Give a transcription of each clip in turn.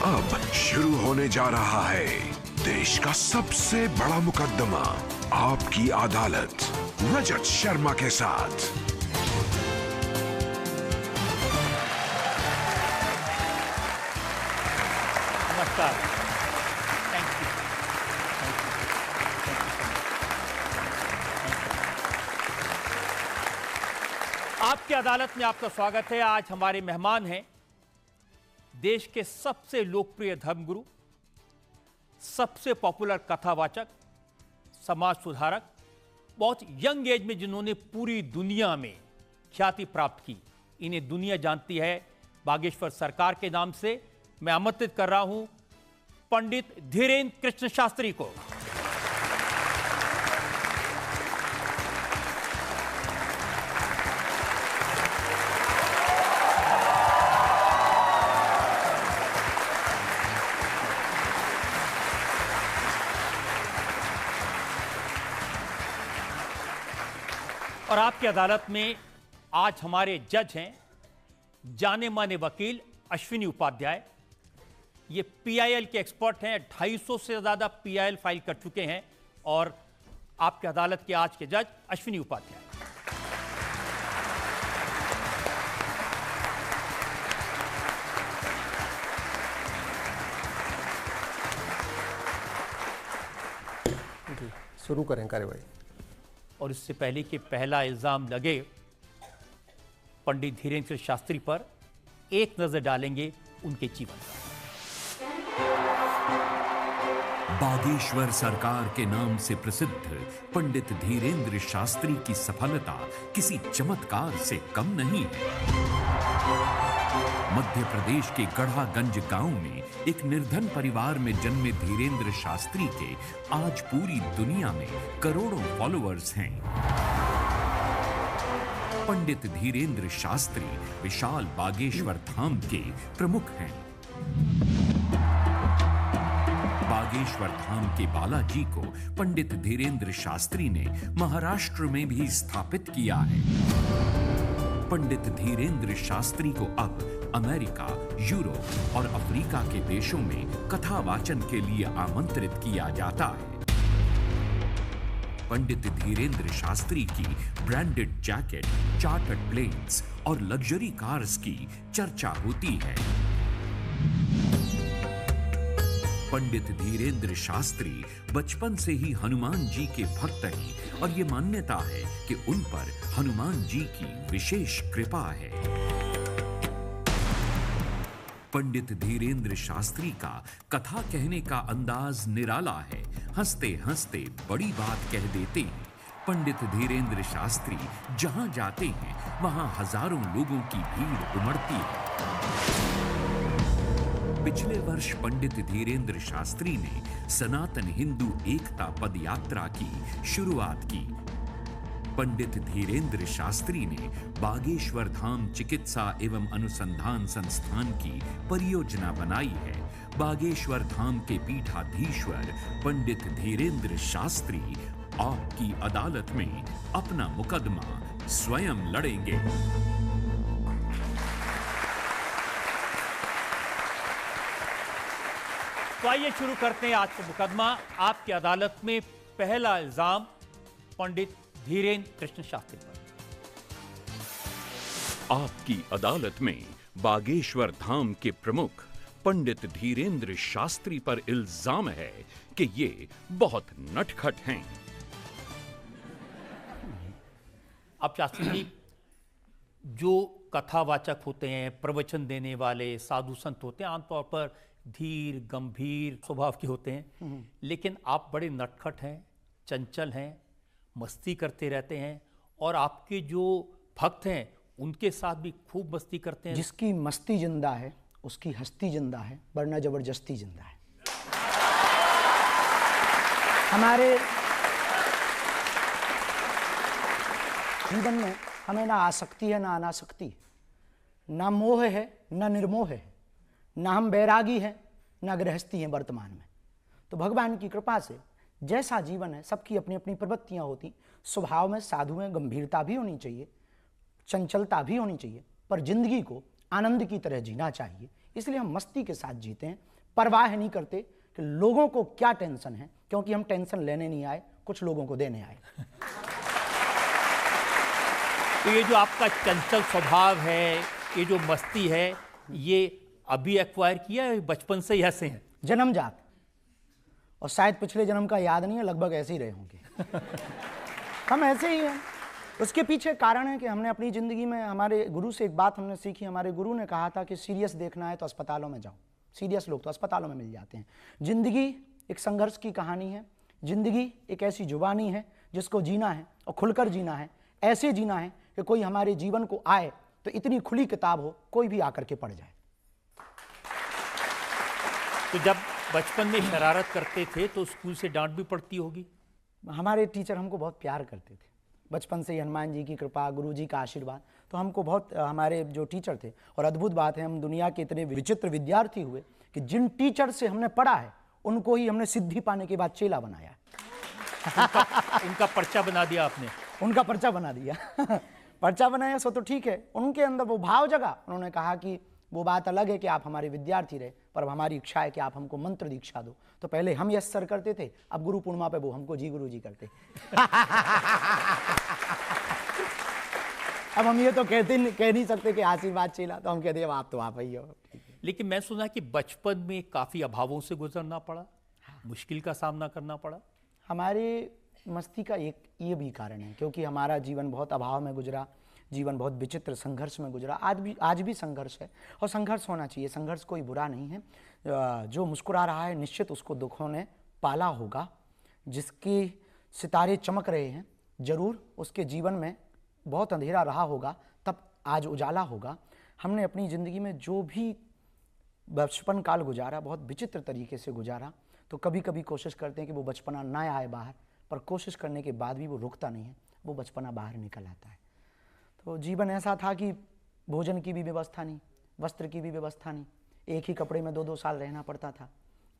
अब शुरू होने जा रहा है देश का सबसे बड़ा मुकदमा, आपकी अदालत, रजत शर्मा के साथ। नमस्कार। Thank you. आपकी अदालत में आपका स्वागत है। आज हमारे मेहमान हैं देश के सबसे लोकप्रिय धर्मगुरु, सबसे पॉपुलर कथावाचक, समाज सुधारक, बहुत यंग एज में जिन्होंने पूरी दुनिया में ख्याति प्राप्त की। इन्हें दुनिया जानती है बागेश्वर सरकार के नाम से। मैं आमंत्रित कर रहा हूं पंडित धीरेन्द्र कृष्ण शास्त्री को। और आपकी अदालत में आज हमारे जज हैं जाने माने वकील अश्विनी उपाध्याय। ये पीआईएल के एक्सपर्ट हैं, 250 से ज्यादा पीआईएल फाइल कर चुके हैं। और आपकी अदालत के आज के जज अश्विनी उपाध्याय। शुरू करें कार्यवाही। और इससे पहले कि पहला इल्जाम लगे पंडित धीरेन्द्र शास्त्री पर, एक नजर डालेंगे उनके जीवन पर। बागेश्वर सरकार के नाम से प्रसिद्ध पंडित धीरेन्द्र शास्त्री की सफलता किसी चमत्कार से कम नहीं है। मध्य प्रदेश के गढ़ागंज गांव में एक निर्धन परिवार में जन्मे धीरेन्द्र शास्त्री के आज पूरी दुनिया में करोड़ों फॉलोअर्स हैं। पंडित धीरेन्द्र शास्त्री विशाल बागेश्वर धाम के प्रमुख हैं। बागेश्वर धाम के बालाजी को पंडित धीरेन्द्र शास्त्री ने महाराष्ट्र में भी स्थापित किया है। पंडित धीरेन्द्र शास्त्री को अब अमेरिका, यूरोप और अफ्रीका के देशों में कथावाचन के लिए आमंत्रित किया जाता है। पंडित धीरेन्द्र शास्त्री की ब्रांडेड जैकेट, चार्टर्ड प्लेन्स और लग्जरी कार्स की चर्चा होती है। पंडित धीरेन्द्र शास्त्री बचपन से ही हनुमान जी के भक्त हैं और ये मान्यता है कि उन पर हनुमान जी की विशेष कृपा है। पंडित धीरेन्द्र शास्त्री का कथा कहने का अंदाज निराला है। हंसते हंसते बड़ी बात कह देते हैं। पंडित धीरेन्द्र शास्त्री जहां जाते हैं वहां हजारों लोगों की भीड़ उमड़ती है। पिछले वर्ष पंडित धीरेन्द्र शास्त्री ने सनातन हिंदू एकता पदयात्रा की शुरुआत की। पंडित धीरेन्द्र शास्त्री ने बागेश्वर धाम चिकित्सा एवं अनुसंधान संस्थान की परियोजना बनाई है। बागेश्वर धाम के पीठाधीश्वर पंडित धीरेन्द्र शास्त्री आपकी अदालत में अपना मुकदमा स्वयं लड़ेंगे। तो आइए शुरू करते हैं आज का मुकदमा। आपकी अदालत में पहला इल्जाम पंडित धीरेन्द्र कृष्ण शास्त्री पर। आपकी अदालत में बागेश्वर धाम के प्रमुख पंडित धीरेन्द्र शास्त्री पर इल्जाम है कि ये बहुत नटखट हैं। अब शास्त्री जी, जो कथावाचक होते हैं, प्रवचन देने वाले साधु संत होते हैं, आमतौर पर धीर गंभीर स्वभाव के होते हैं, लेकिन आप बड़े नटखट हैं, चंचल हैं, मस्ती करते रहते हैं और आपके जो भक्त हैं उनके साथ भी खूब मस्ती करते हैं। जिसकी मस्ती जिंदा है उसकी हस्ती जिंदा है, वरना जबरदस्ती जिंदा है। हमारे जीवन में हमें ना आसक्ति है ना अनासक्ति है, ना मोह है ना निर्मोह है, ना हम बैरागी हैं ना गृहस्थी हैं वर्तमान में। तो भगवान की कृपा से जैसा जीवन है, सबकी अपनी अपनी प्रवृत्तियां होती। स्वभाव में साधु में गंभीरता भी होनी चाहिए, चंचलता भी होनी चाहिए, पर जिंदगी को आनंद की तरह जीना चाहिए। इसलिए हम मस्ती के साथ जीते हैं, परवाह नहीं करते कि लोगों को क्या टेंशन है, क्योंकि हम टेंशन लेने नहीं आए, कुछ लोगों को देने आए। तो ये जो आपका चंचल स्वभाव है, ये जो मस्ती है, ये अभी एक्वायर किया है, बचपन से ही ऐसे हैं? जन्मजात, और शायद पिछले जन्म का याद नहीं है, लगभग ऐसे ही रहे होंगे। हम ऐसे ही हैं। उसके पीछे कारण है कि हमने अपनी ज़िंदगी में, हमारे गुरु से एक बात हमने सीखी। हमारे गुरु ने कहा था कि सीरियस देखना है तो अस्पतालों में जाओ। सीरियस लोग तो अस्पतालों में मिल जाते हैं। ज़िंदगी एक संघर्ष की कहानी है। ज़िंदगी एक ऐसी जुबानी है जिसको जीना है और खुलकर जीना है। ऐसे जीना है कि कोई हमारे जीवन को आए तो इतनी खुली किताब हो, कोई भी आकर के पढ़ जाए। तो जब बचपन में शरारत करते थे तो स्कूल से डांट भी पड़ती होगी? हमारे टीचर हमको बहुत प्यार करते थे बचपन से ही। हनुमान जी की कृपा, गुरु जी का आशीर्वाद, तो हमको बहुत, हमारे जो टीचर थे, और अद्भुत बात है, हम दुनिया के इतने विचित्र विद्यार्थी हुए कि जिन टीचर से हमने पढ़ा है उनको ही हमने सिद्धि पाने के बाद चेला बनाया। उनका पर्चा बना दिया आपने? उनका पर्चा बना दिया। पर्चा बनाया सो तो ठीक है, उनके अंदर वो भाव जगा। उन्होंने कहा कि वो बात अलग है कि आप हमारे विद्यार्थी रहे, पर हमारी इच्छा है कि आप हमको मंत्र दीक्षा दो। तो पहले हम यस सर करते थे, अब गुरु पूर्णिमा पे वो हमको जी गुरु जी करते। अब हम ये तो कह नहीं सकते कि आशीर्वाद चेला, तो हम कहते हैं अब आप तो आप ही हो। लेकिन मैं सुना कि बचपन में काफी अभावों से गुजरना पड़ा, मुश्किल का सामना करना पड़ा। हमारे मस्ती का एक ये भी कारण है, क्योंकि हमारा जीवन बहुत अभाव में गुजरा, जीवन बहुत विचित्र संघर्ष में गुजरा। आज भी संघर्ष है, और संघर्ष होना चाहिए। संघर्ष कोई बुरा नहीं है। जो मुस्कुरा रहा है निश्चित उसको दुखों ने पाला होगा। जिसके सितारे चमक रहे हैं जरूर उसके जीवन में बहुत अंधेरा रहा होगा, तब आज उजाला होगा। हमने अपनी ज़िंदगी में जो भी बचपन काल गुजारा, बहुत विचित्र तरीके से गुजारा। तो कभी कभी कोशिश करते हैं कि वो बचपना ना आए बाहर, पर कोशिश करने के बाद भी वो रुकता नहीं है, वो बचपना बाहर निकल आता है। तो जीवन ऐसा था कि भोजन की भी व्यवस्था नहीं, वस्त्र की भी व्यवस्था नहीं, एक ही कपड़े में 2-2 साल रहना पड़ता था।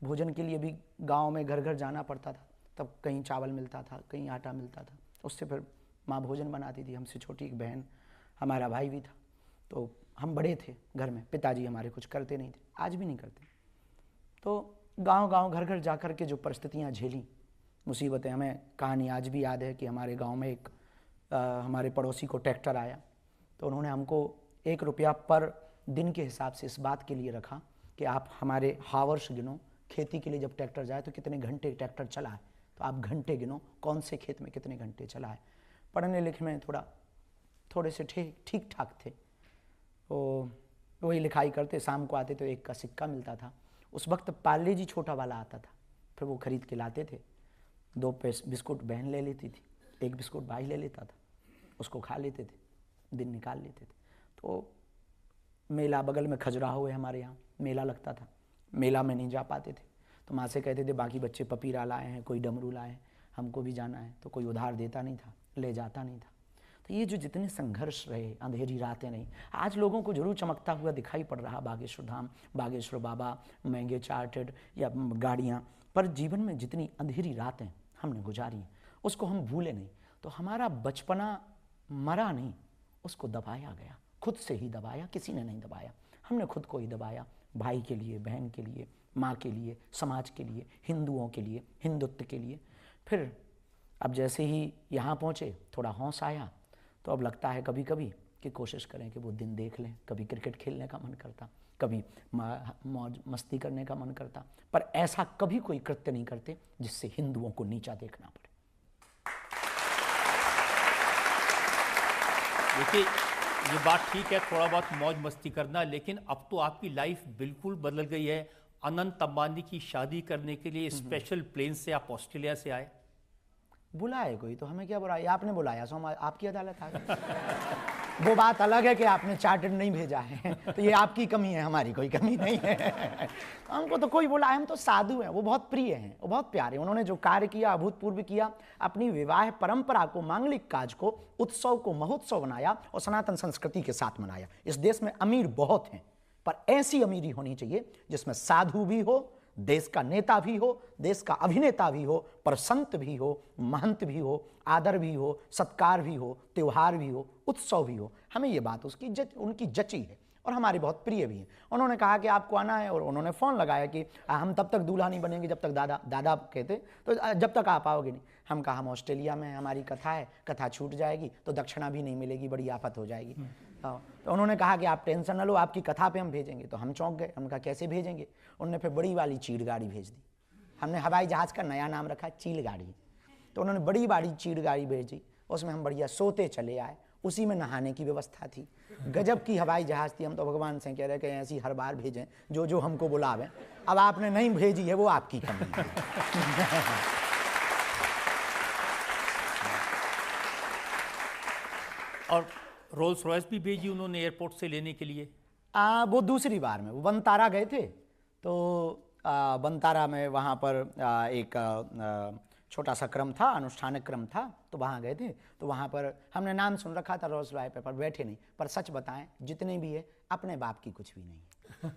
भोजन के लिए भी गांव में घर घर जाना पड़ता था, तब कहीं चावल मिलता था, कहीं आटा मिलता था, उससे फिर माँ भोजन बनाती थी। हमसे छोटी एक बहन, हमारा भाई भी था। तो हम बड़े थे घर में, पिताजी हमारे कुछ करते नहीं थे, आज भी नहीं करते। तो गांव घर घर जा कर के जो परिस्थितियाँ झेली, मुसीबतें, हमें कहानी आज भी याद है कि हमारे गाँव में एक हमारे पड़ोसी को ट्रैक्टर आया, तो उन्होंने हमको 1 रुपया पर दिन के हिसाब से इस बात के लिए रखा कि आप हमारे हावर्स गिनो, खेती के लिए जब ट्रैक्टर जाए तो कितने घंटे ट्रैक्टर चला है, तो आप घंटे गिनो, कौन से खेत में कितने घंटे चला है। पढ़ने लिखने में थोड़े से ठीक ठाक थे, तो वही लिखाई करते, शाम को आते तो 1 का सिक्का मिलता था। उस वक्त पार्ले जी छोटा वाला आता था, फिर वो खरीद के लाते थे। 2 बिस्कुट बहन ले लेती थी, 1 बिस्कुट भाई ले लेता था, उसको खा लेते थे, दिन निकाल लेते थे। तो मेला बगल में खजुराहो है हमारे यहाँ, मेला लगता था, मेला में नहीं जा पाते थे, तो माँ से कहते थे बाकी बच्चे पपीरा लाए हैं, कोई डमरू लाए हैं, हमको भी जाना है, तो कोई उधार देता नहीं था, ले जाता नहीं था। तो ये जो जितने संघर्ष रहे, अंधेरी रातें नहीं, आज लोगों को जरूर चमकता हुआ दिखाई पड़ रहा बागेश्वर धाम, बागेश्वर बाबा, महंगे चार्टेड या गाड़ियाँ, पर जीवन में जितनी अंधेरी रातें हमने गुजारी उसको हम भूले नहीं। तो हमारा बचपना मरा नहीं, उसको दबाया गया, खुद से ही दबाया, किसी ने नहीं दबाया, हमने खुद को ही दबाया। भाई के लिए, बहन के लिए, माँ के लिए, समाज के लिए, हिंदुओं के लिए, हिंदुत्व के लिए। फिर अब जैसे ही यहाँ पहुँचे थोड़ा हौस आया, तो अब लगता है कभी कभी कि कोशिश करें कि वो दिन देख लें। कभी क्रिकेट खेलने का मन करता, कभी मौज मस्ती करने का मन करता, पर ऐसा कभी कोई कृत्य नहीं करते जिससे हिंदुओं को नीचा देखना पड़े। देखिए, ये बात ठीक है, थोड़ा बहुत मौज मस्ती करना, लेकिन अब तो आपकी लाइफ बिल्कुल बदल गई है। अनंत अंबानी की शादी करने के लिए स्पेशल प्लेन से आप ऑस्ट्रेलिया से आए। बुलाए कोई तो हमें क्या बुलाया, आपने बुलाया सो हम आपकी अदालत आ गए। वो बात अलग है कि आपने चार्टर्ड नहीं भेजा है, तो ये आपकी कमी है, हमारी कोई कमी नहीं है। हमको तो कोई बुलाए, हम तो साधु हैं। वो बहुत प्रिय हैं, वो बहुत प्यारे। उन्होंने जो कार्य किया अभूतपूर्व किया, अपनी विवाह परंपरा को, मांगलिक काज को, उत्सव को महोत्सव बनाया और सनातन संस्कृति के साथ मनाया। इस देश में अमीर बहुत हैं, पर ऐसी अमीरी होनी चाहिए जिसमें साधु भी हो, देश का नेता भी हो, देश का अभिनेता भी हो, पर संत भी हो, महंत भी हो, आदर भी हो, सत्कार भी हो, त्योहार भी हो, उत्सव भी हो। हमें ये बात उनकी जची है। और हमारे बहुत प्रिय भी हैं। उन्होंने कहा कि आपको आना है, और उन्होंने फ़ोन लगाया कि हम तब तक दूल्हा नहीं बनेंगे जब तक दादा कहते, तो जब तक आप आओगे नहीं। हम कहा हम ऑस्ट्रेलिया में हैं, हमारी कथा है, कथा छूट जाएगी तो दक्षिणा भी नहीं मिलेगी, बड़ी आफत हो जाएगी। तो उन्होंने कहा कि आप टेंशन न लो, आपकी कथा पे हम भेजेंगे। तो हम चौंक गए, हमने कहा कैसे भेजेंगे? उन्होंने फिर बड़ी वाली चीड़ गाड़ी भेज दी। हमने हवाई जहाज़ का नया नाम रखा चील गाड़ी। तो उन्होंने बड़ी वाली चीड़ गाड़ी भेजी, उसमें हम बढ़िया सोते चले आए, उसी में नहाने की व्यवस्था थी। गजब की हवाई जहाज़ थी। हम तो भगवान से कह रहे कि ऐसी हर बार भेजें जो हमको बुलावें। अब आपने नहीं भेजी है वो आपकी कमी है। और रोल्स रॉयस भी भेजी उन्होंने एयरपोर्ट से लेने के लिए? वो दूसरी बार में वो बनतारा गए थे, तो बनतारा में वहाँ पर एक छोटा सा क्रम था, अनुष्ठानिक क्रम था, तो वहाँ गए थे। तो वहाँ पर हमने नाम सुन रखा था रोल्स रॉय पे, पर बैठे नहीं। पर सच बताएं, जितने भी है अपने बाप की कुछ भी नहीं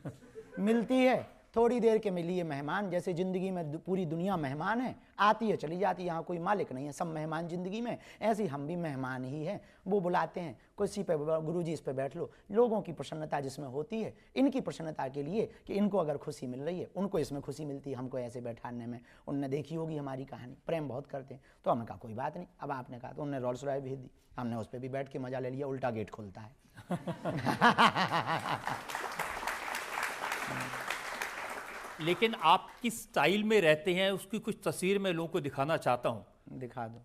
मिलती है थोड़ी देर के मिली है मेहमान। जैसे ज़िंदगी में पूरी दुनिया मेहमान है, आती है चली जाती है, यहाँ कोई मालिक नहीं है, सब मेहमान ज़िंदगी में। ऐसे ही हम भी मेहमान ही हैं। वो बुलाते हैं, कुर्सी पे गुरुजी इस पे बैठ लो। लोगों की प्रसन्नता जिसमें होती है, इनकी प्रसन्नता के लिए कि इनको अगर खुशी मिल रही है, उनको इसमें खुशी मिलती है, हमको ऐसे बैठाने में। उनने देखी होगी हमारी कहानी, प्रेम बहुत करते हैं। तो हमने कहा कोई बात नहीं, अब आपने कहा तो उन्होंने रोल्स रॉय भेज दी। हमने उस पर भी बैठ के मज़ा ले लिया, उल्टा गेट खुलता है। लेकिन आप किस स्टाइल में रहते हैं उसकी कुछ तस्वीर मैं लोगों को दिखाना चाहता हूं। दिखा दो।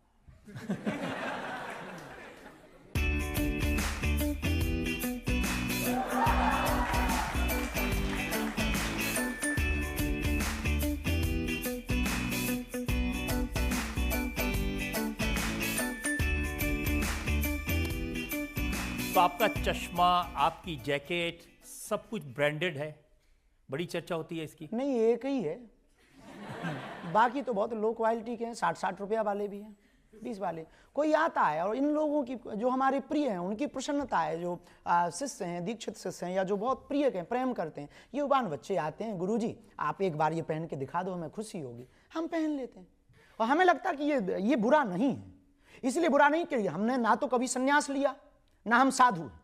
तो आपका चश्मा, आपकी जैकेट, सब कुछ ब्रांडेड है, बड़ी चर्चा होती है इसकी। नहीं, एक ही है, बाकी तो बहुत लो क्वालिटी के हैं। 60-60 रुपया वाले भी हैं, 20 वाले। कोई आता है और इन लोगों की जो हमारे प्रिय हैं, उनकी प्रसन्नता है, जो शिष्य हैं, दीक्षित शिष्य हैं, या जो बहुत प्रिय हैं, प्रेम करते हैं, युवान बच्चे आते हैं, गुरुजी आप एक बार ये पहन के दिखा दो, हमें खुशी होगी। हम पहन लेते हैं और हमें लगता है कि ये बुरा नहीं है। इसलिए बुरा नहीं कि हमने ना तो कभी संन्यास लिया, ना हम साधु हैं।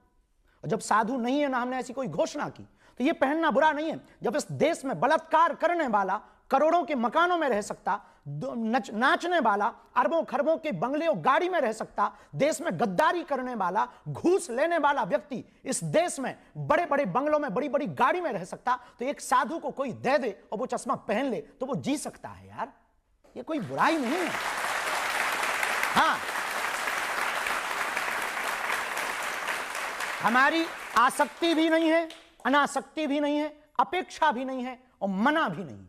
और जब साधु नहीं है, ना हमने ऐसी कोई घोषणा की, तो ये पहनना बुरा नहीं है। जब इस देश में बलात्कार करने वाला करोड़ों के मकानों में रह सकता, नाचने वाला अरबों खरबों के बंगले और गाड़ी में रह सकता, देश में गद्दारी करने वाला, घूस लेने वाला व्यक्ति इस देश में बड़े बड़े बंगलों में, बड़ी बड़ी गाड़ी में रह सकता, तो एक साधु को कोई दे दे और वो चश्मा पहन ले तो वो जी सकता है। यार ये कोई बुराई नहीं है। हाँ, हमारी आसक्ति भी नहीं है, अनासक्ति भी नहीं है, अपेक्षा भी नहीं है और मना भी नहीं।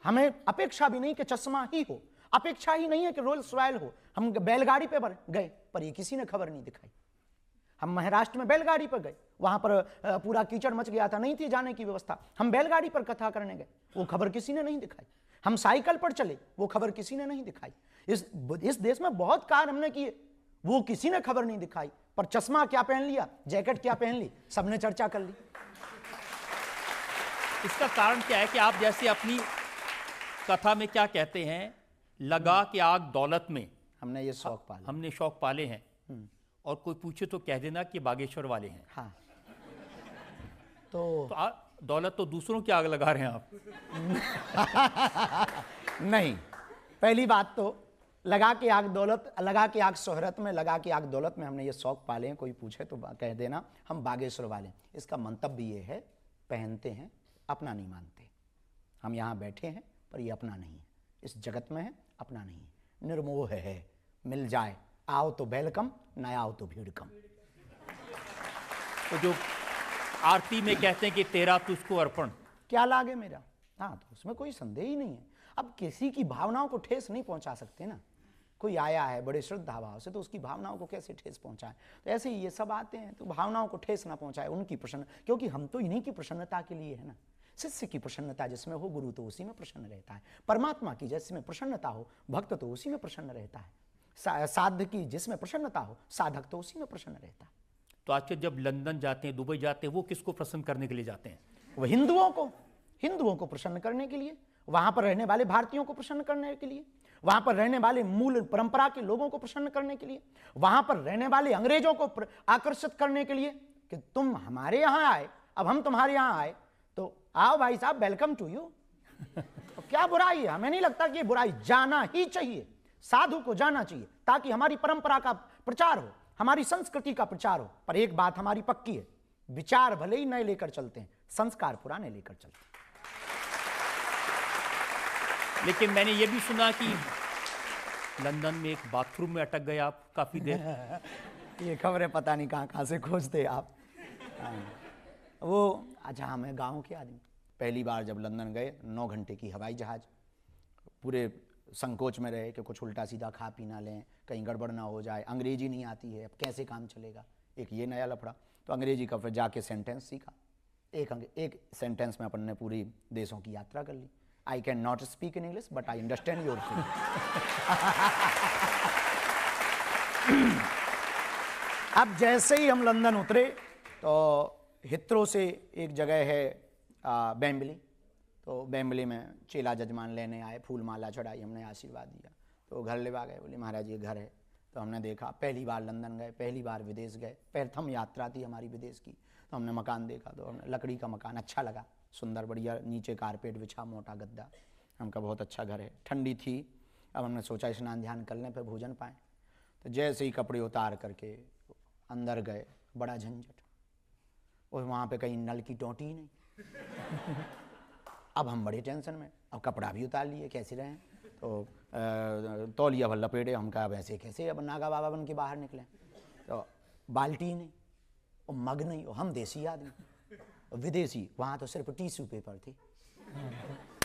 हमें अपेक्षा भी नहीं कि चश्मा ही हो, अपेक्षा ही नहीं है कि रोल्स रॉयल हो। हम बैलगाड़ी पे गए, पर ये किसी ने खबर नहीं दिखाई। हम महाराष्ट्र में बैलगाड़ी पर गए, वहां पर पूरा कीचड़ मच गया था, नहीं थी जाने की व्यवस्था। हम बैलगाड़ी पर कथा करने गए, वो खबर किसी ने नहीं दिखाई। हम साइकिल पर चले, वो खबर किसी ने नहीं दिखाई। इस देश में बहुत कार्य हमने किए, वो किसी ने खबर नहीं दिखाई। पर चश्मा क्या पहन लिया, जैकेट क्या पहन ली, सबने चर्चा कर ली। इसका कारण क्या है कि आप जैसे अपनी कथा में क्या कहते हैं, लगा के आग दौलत में हमने ये शौक पाले, हमने शौक पाले हैं। और कोई पूछे तो कह देना कि बागेश्वर वाले हैं। हाँ, तो दौलत तो दूसरों की आग लगा रहे हैं आप। नहीं, पहली बात तो लगा के आग दौलत, लगा के आग शोहरत में, लगा के आग दौलत में हमने ये शौक पाले हैं। कोई पूछे तो कह देना हम बागेश्वर वाले हैं। इसका मंतव्य ये है, पहनते हैं, अपना नहीं मानते। हम यहाँ बैठे हैं पर ये अपना नहीं है, इस जगत में है, अपना नहीं है, निर्मोह है। मिल जाए आओ तो वेलकम, ना आओ तो भीड़ कम। तो जो आरती में कहते हैं कि तेरा तुझको अर्पण, क्या लागे मेरा, हाँ, तो उसमें कोई संदेह ही नहीं है। अब किसी की भावनाओं को ठेस नहीं पहुंचा सकते ना। कोई आया है बड़े श्रद्धा भाव से, तो उसकी भावनाओं को कैसे ठेस पहुंचाए। तो ऐसे ही ये सब आते हैं, तो भावनाओं को ठेस ना पहुंचाए, उनकी प्रसन्न, क्योंकि हम तो इन्हीं की प्रसन्नता के लिए है ना। शिष्य की प्रसन्नता जिसमें हो, गुरु तो उसी में प्रसन्न रहता है। परमात्मा की जिसमें प्रसन्नता हो, भक्त तो उसी में प्रसन्न रहता है। साध की जिसमें प्रसन्नता हो, साधक तो उसी में प्रसन्न रहता है। तो आजकल जब लंदन जाते हैं, दुबई जाते हैं, वो किसको प्रसन्न करने के लिए जाते हैं? वो हिंदुओं को प्रसन्न करने के लिए, वहां पर रहने वाले भारतीयों को प्रसन्न करने के लिए, वहां पर रहने वाले मूल परंपरा के लोगों को प्रसन्न करने के लिए, वहां पर रहने वाले अंग्रेजों को आकर्षित करने के लिए कि तुम हमारे यहाँ आए, अब हम तुम्हारे यहाँ आए, तो आओ भाई साहब, वेलकम टू यू। तो क्या बुराई है? हमें नहीं लगता कि ये बुराई, जाना ही चाहिए, साधु को जाना चाहिए, ताकि हमारी परंपरा का प्रचार हो, हमारी संस्कृति का प्रचार हो। पर एक बात हमारी पक्की है, विचार भले ही नए लेकर चलते हैं, संस्कार पुराने लेकर चलते हैं। लेकिन मैंने ये भी सुना कि लंदन में एक बाथरूम में अटक गए आप काफी देर। ये खबरें पता नहीं कहाँ कहाँ से खोजते आप। वो अच्छा, हमें गांव के आदमी पहली बार जब लंदन गए, 9 घंटे की हवाई जहाज, पूरे संकोच में रहे कि कुछ उल्टा सीधा खा पी ना लें, कहीं गड़बड़ ना हो जाए, अंग्रेजी नहीं आती है, अब कैसे काम चलेगा, एक ये नया लफड़ा। तो अंग्रेजी का फिर जाके सेंटेंस सीखा, एक सेंटेंस में अपन ने पूरी देशों की यात्रा कर ली। I can not speak in English but I understand your feeling. अब जैसे ही हम लंदन उतरे तो हिथ्रो से एक जगह है बेम्बली, तो बेम्बली में चेला जजमान लेने आए, फूल माला चढ़ाई, हमने आशीर्वाद दिया, तो घर लेवा गए, बोले महाराज ये घर है। तो हमने देखा, पहली बार लंदन गए, पहली बार विदेश गए, प्रथम यात्रा थी हमारी विदेश की, तो हमने मकान देखा, तो हमने लकड़ी का मकान अच्छा लगा, सुंदर बढ़िया, नीचे कारपेट बिछा, मोटा गद्दा, हमका बहुत अच्छा घर है। ठंडी थी, अब हमने सोचा स्नान ध्यान कर लें फिर भोजन पाएँ। तो जैसे ही कपड़े उतार करके अंदर गए, बड़ा झंझट, और वहाँ पे कहीं नल की टोंटी ही नहीं। अब हम बड़े टेंशन में, अब कपड़ा भी उतार लिए, कैसे रहें, तो तौलिया भर लपेटे, हम कहा वैसे कैसे अब नागा बाबा बन के बाहर निकले। तो बाल्टी नहीं और मग नहीं, और हम देसी आदमी, विदेशी, वहाँ तो सिर्फ टिश्यू पेपर थे।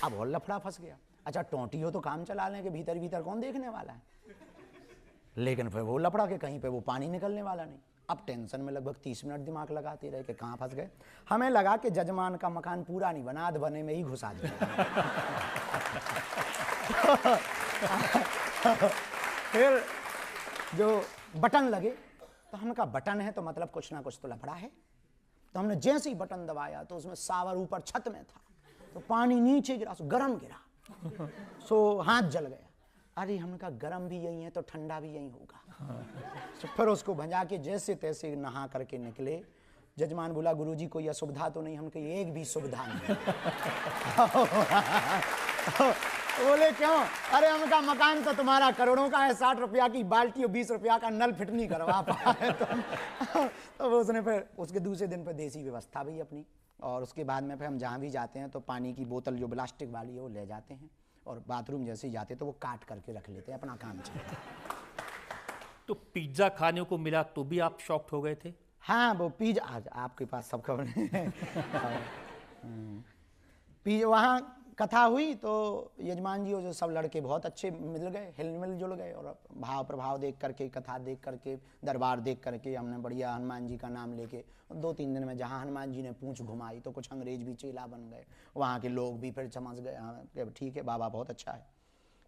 अब और लफड़ा फंस गया। अच्छा टोंटी हो तो काम चला लें कि भीतर भीतर कौन देखने वाला है, लेकिन फिर वो लफड़ा के कहीं पे वो पानी निकलने वाला नहीं। अब टेंशन में लगभग 30 मिनट दिमाग लगाते रहे कि कहाँ फंस गए। हमें लगा कि जजमान का मकान पूरा नहीं बना, आध बने में ही घुसा दिया। फिर जो बटन लगे, तो हमने कहा बटन है तो मतलब कुछ ना कुछ तो लफड़ा है। तो हमने जैसे ही बटन दबाया तो उसमें सावर ऊपर छत में था, तो पानी नीचे गिरा, सो गरम गिरा, सो हाथ जल गया। अरे हमने कहा गरम भी यही है तो ठंडा भी यही होगा। तो फिर उसको भंजा के जैसे तैसे नहा करके निकले। जजमान बोला गुरुजी कोई असुविधा तो नहीं, हम कही एक भी सुविधा नहीं। बोले क्यों? अरे हम कहा मकान तो तुम्हारा करोड़ों का है, 60 रुपया की बाल्टी और 20 रुपया का नल फिट नहीं करवा पाए तो उसने फिर उसके दूसरे दिन पर देसी व्यवस्था भी अपनी, और उसके बाद में फिर हम जहाँ भी जाते हैं तो पानी की बोतल जो प्लास्टिक वाली है वो ले जाते हैं, और बाथरूम जैसे ही जाते तो वो काट करके रख लेते हैं, अपना काम चलता है। तो पिज्जा खाने को मिला तो भी आप शॉक्ड हो गए थे? हाँ वो पिज्जा, आज आपके पास सब खबर है। पिज्जा वहाँ कथा हुई तो यजमान जी और जो सब लड़के बहुत अच्छे मिल गए, हिल जुल गए, और भाव प्रभाव देख करके, कथा देख करके, दरबार देख करके हमने बढ़िया हनुमान जी का नाम लेके 2-3 दिन में जहाँ हनुमान जी ने पूंछ घुमाई तो कुछ अंग्रेज भी चेला बन गए, वहाँ के लोग भी फिर समझ गए हाँ ठीक है बाबा बहुत अच्छा है।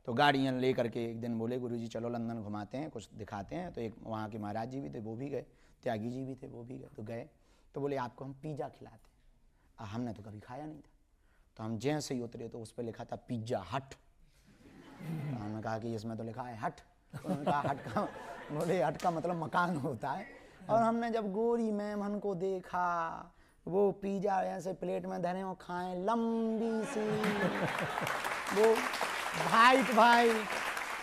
तो गाड़ियाँ ले करके एक दिन बोले गुरुजी चलो लंदन घुमाते हैं, कुछ दिखाते हैं। तो एक वहाँ के महाराज जी भी थे वो भी गए, त्यागी जी भी थे वो भी गए। तो गए तो बोले आपको हम पिज्ज़ा खिलाते हैं। हमने तो कभी खाया नहीं था। तो हम जैसे ही उतरे तो उस पर लिखा था पिज्जा हट। तो हमने कहा कि इसमें तो लिखा है हट। उन्होंने कहा हट का, बोले हट का मतलब मकान होता है। और हमने जब गोरी मेमन को देखा वो पिज्जा ऐसे प्लेट में धरे हो खाएं, लंबी सी, वो भाई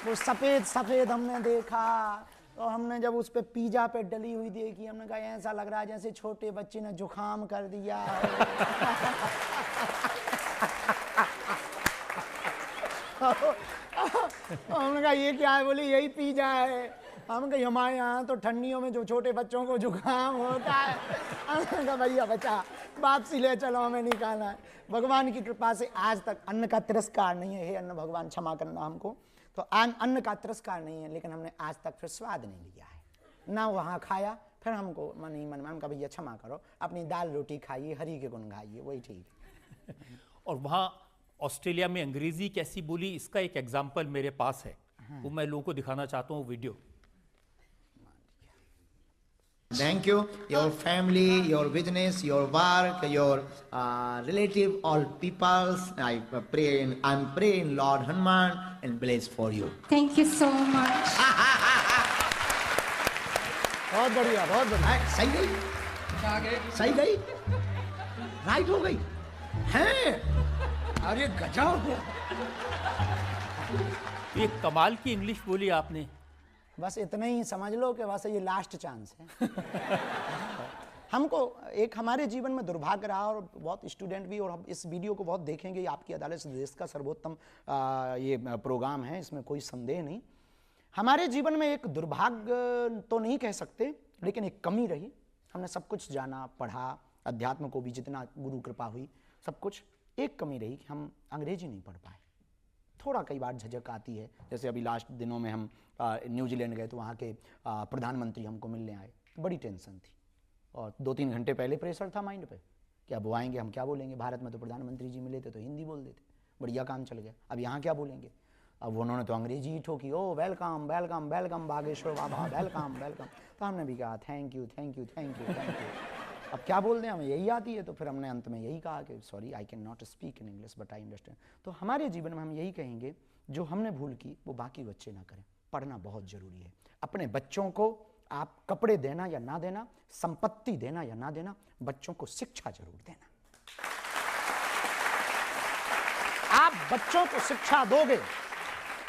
वो सफ़ेद सफ़ेद हमने देखा। तो हमने जब उस पे पिज्जा पे डली हुई देखी, हमने कहा ऐसा लग रहा है जैसे छोटे बच्चे ने जुकाम कर दिया है। हमने कहा ये क्या है? बोले यही पिज्जा है। हम कही हमारे यहाँ तो ठंडियों में जो छोटे बच्चों को जुकाम होता है। हमने कहा भैया बचा वापसी ले चलो, हमें नहीं खाना है। भगवान की कृपा से आज तक अन्न का तिरस्कार नहीं है। हे अन्न भगवान क्षमा करना हमको। तो अन्न का तिरस्कार नहीं है, लेकिन हमने आज तक फिर स्वाद नहीं लिया है ना। वहाँ खाया फिर हमको मन ही मन में हमका भैया क्षमा करो, अपनी दाल रोटी खाइए, हरी के गुण गाइए, वही ठीक है। और वहाँ ऑस्ट्रेलिया में अंग्रेजी कैसी बोली, इसका एक एग्जाम्पल मेरे पास है। वो मैं लोगों को दिखाना चाहता हूँ video. Thank you, your family, your business, your work, your relative, all peoples. I'm praying Lord Hanuman and bless for you. Thank you so much. बहुत बढ़िया बहुत बढ़िया। सही है। सही गई, राइट हो गई है। अरे गजब। ये कमाल की इंग्लिश बोली आपने। बस इतना ही समझ लो कि बस ये लास्ट चांस है। हमको एक हमारे जीवन में दुर्भाग्य रहा, और बहुत स्टूडेंट भी, और हम इस वीडियो को बहुत देखेंगे। आपकी अदालत देश का सर्वोत्तम ये प्रोग्राम है, इसमें कोई संदेह नहीं। हमारे जीवन में एक दुर्भाग्य तो नहीं कह सकते, लेकिन एक कमी रही। हमने सब कुछ जाना, पढ़ा, अध्यात्म को भी जितना गुरु कृपा हुई सब कुछ। एक कमी रही कि हम अंग्रेजी नहीं पढ़ पाए। थोड़ा कई बार झिझक आती है। जैसे अभी लास्ट दिनों में हम न्यूजीलैंड गए तो वहाँ के प्रधानमंत्री हमको मिलने आए, बड़ी टेंशन थी, और 2-3 घंटे पहले प्रेशर था माइंड पे कि अब वो आएंगे, हम क्या बोलेंगे। भारत में तो प्रधानमंत्री जी मिले थे तो हिंदी बोल देते, बढ़िया काम चल गया। अब यहाँ क्या बोलेंगे। अब उन्होंने तो अंग्रेजी ही ठोकी, ओ वेलकम वेलकम वेलकम बागेश्वर बाबा, वेलकम वेलकम। तो हमने भी कहा thank you thank you thank you thank you. अब क्या बोल दें, हमें यही आती है। तो फिर हमने अंत में यही कहा कि sorry I can not speak in English but I understand. तो हमारे जीवन में हम यही कहेंगे, जो हमने भूल की वो बाकी बच्चे ना करें। पढ़ना बहुत जरूरी है। अपने बच्चों को आप कपड़े देना या ना देना, संपत्ति देना या ना देना, बच्चों को शिक्षा जरूर देना। आप बच्चों को शिक्षा दोगे,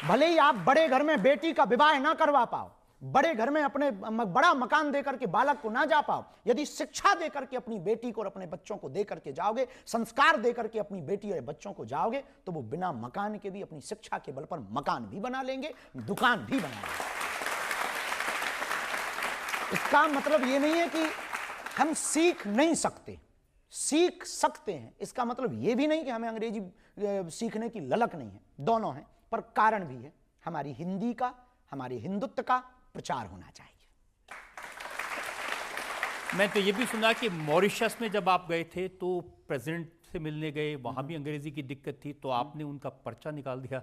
भले ही आप बड़े घर में बेटी का विवाह ना करवा पाओ, बड़े घर में अपने बड़ा मकान देकर के बालक को ना जा पाओ, यदि शिक्षा देकर के अपनी बेटी को और अपने बच्चों को देकर के जाओगे, संस्कार देकर के अपनी बेटी और बच्चों को जाओगे, तो वो बिना मकान के भी अपनी शिक्षा के बल पर मकान भी बना लेंगे, दुकान भी बना लेंगे। इसका मतलब ये नहीं है कि हम सीख नहीं सकते, सीख सकते हैं। इसका मतलब ये भी नहीं कि हमें अंग्रेजी सीखने की ललक नहीं है, दोनों हैं। पर कारण भी है, हमारी हिंदी का, हमारे हिंदुत्व का प्रचार होना चाहिए। मैं तो ये भी सुना कि मॉरिशस में जब आप गए थे तो प्रेसिडेंट से मिलने गए, वहां भी अंग्रेजी की दिक्कत थी, तो आपने उनका पर्चा निकाल दिया।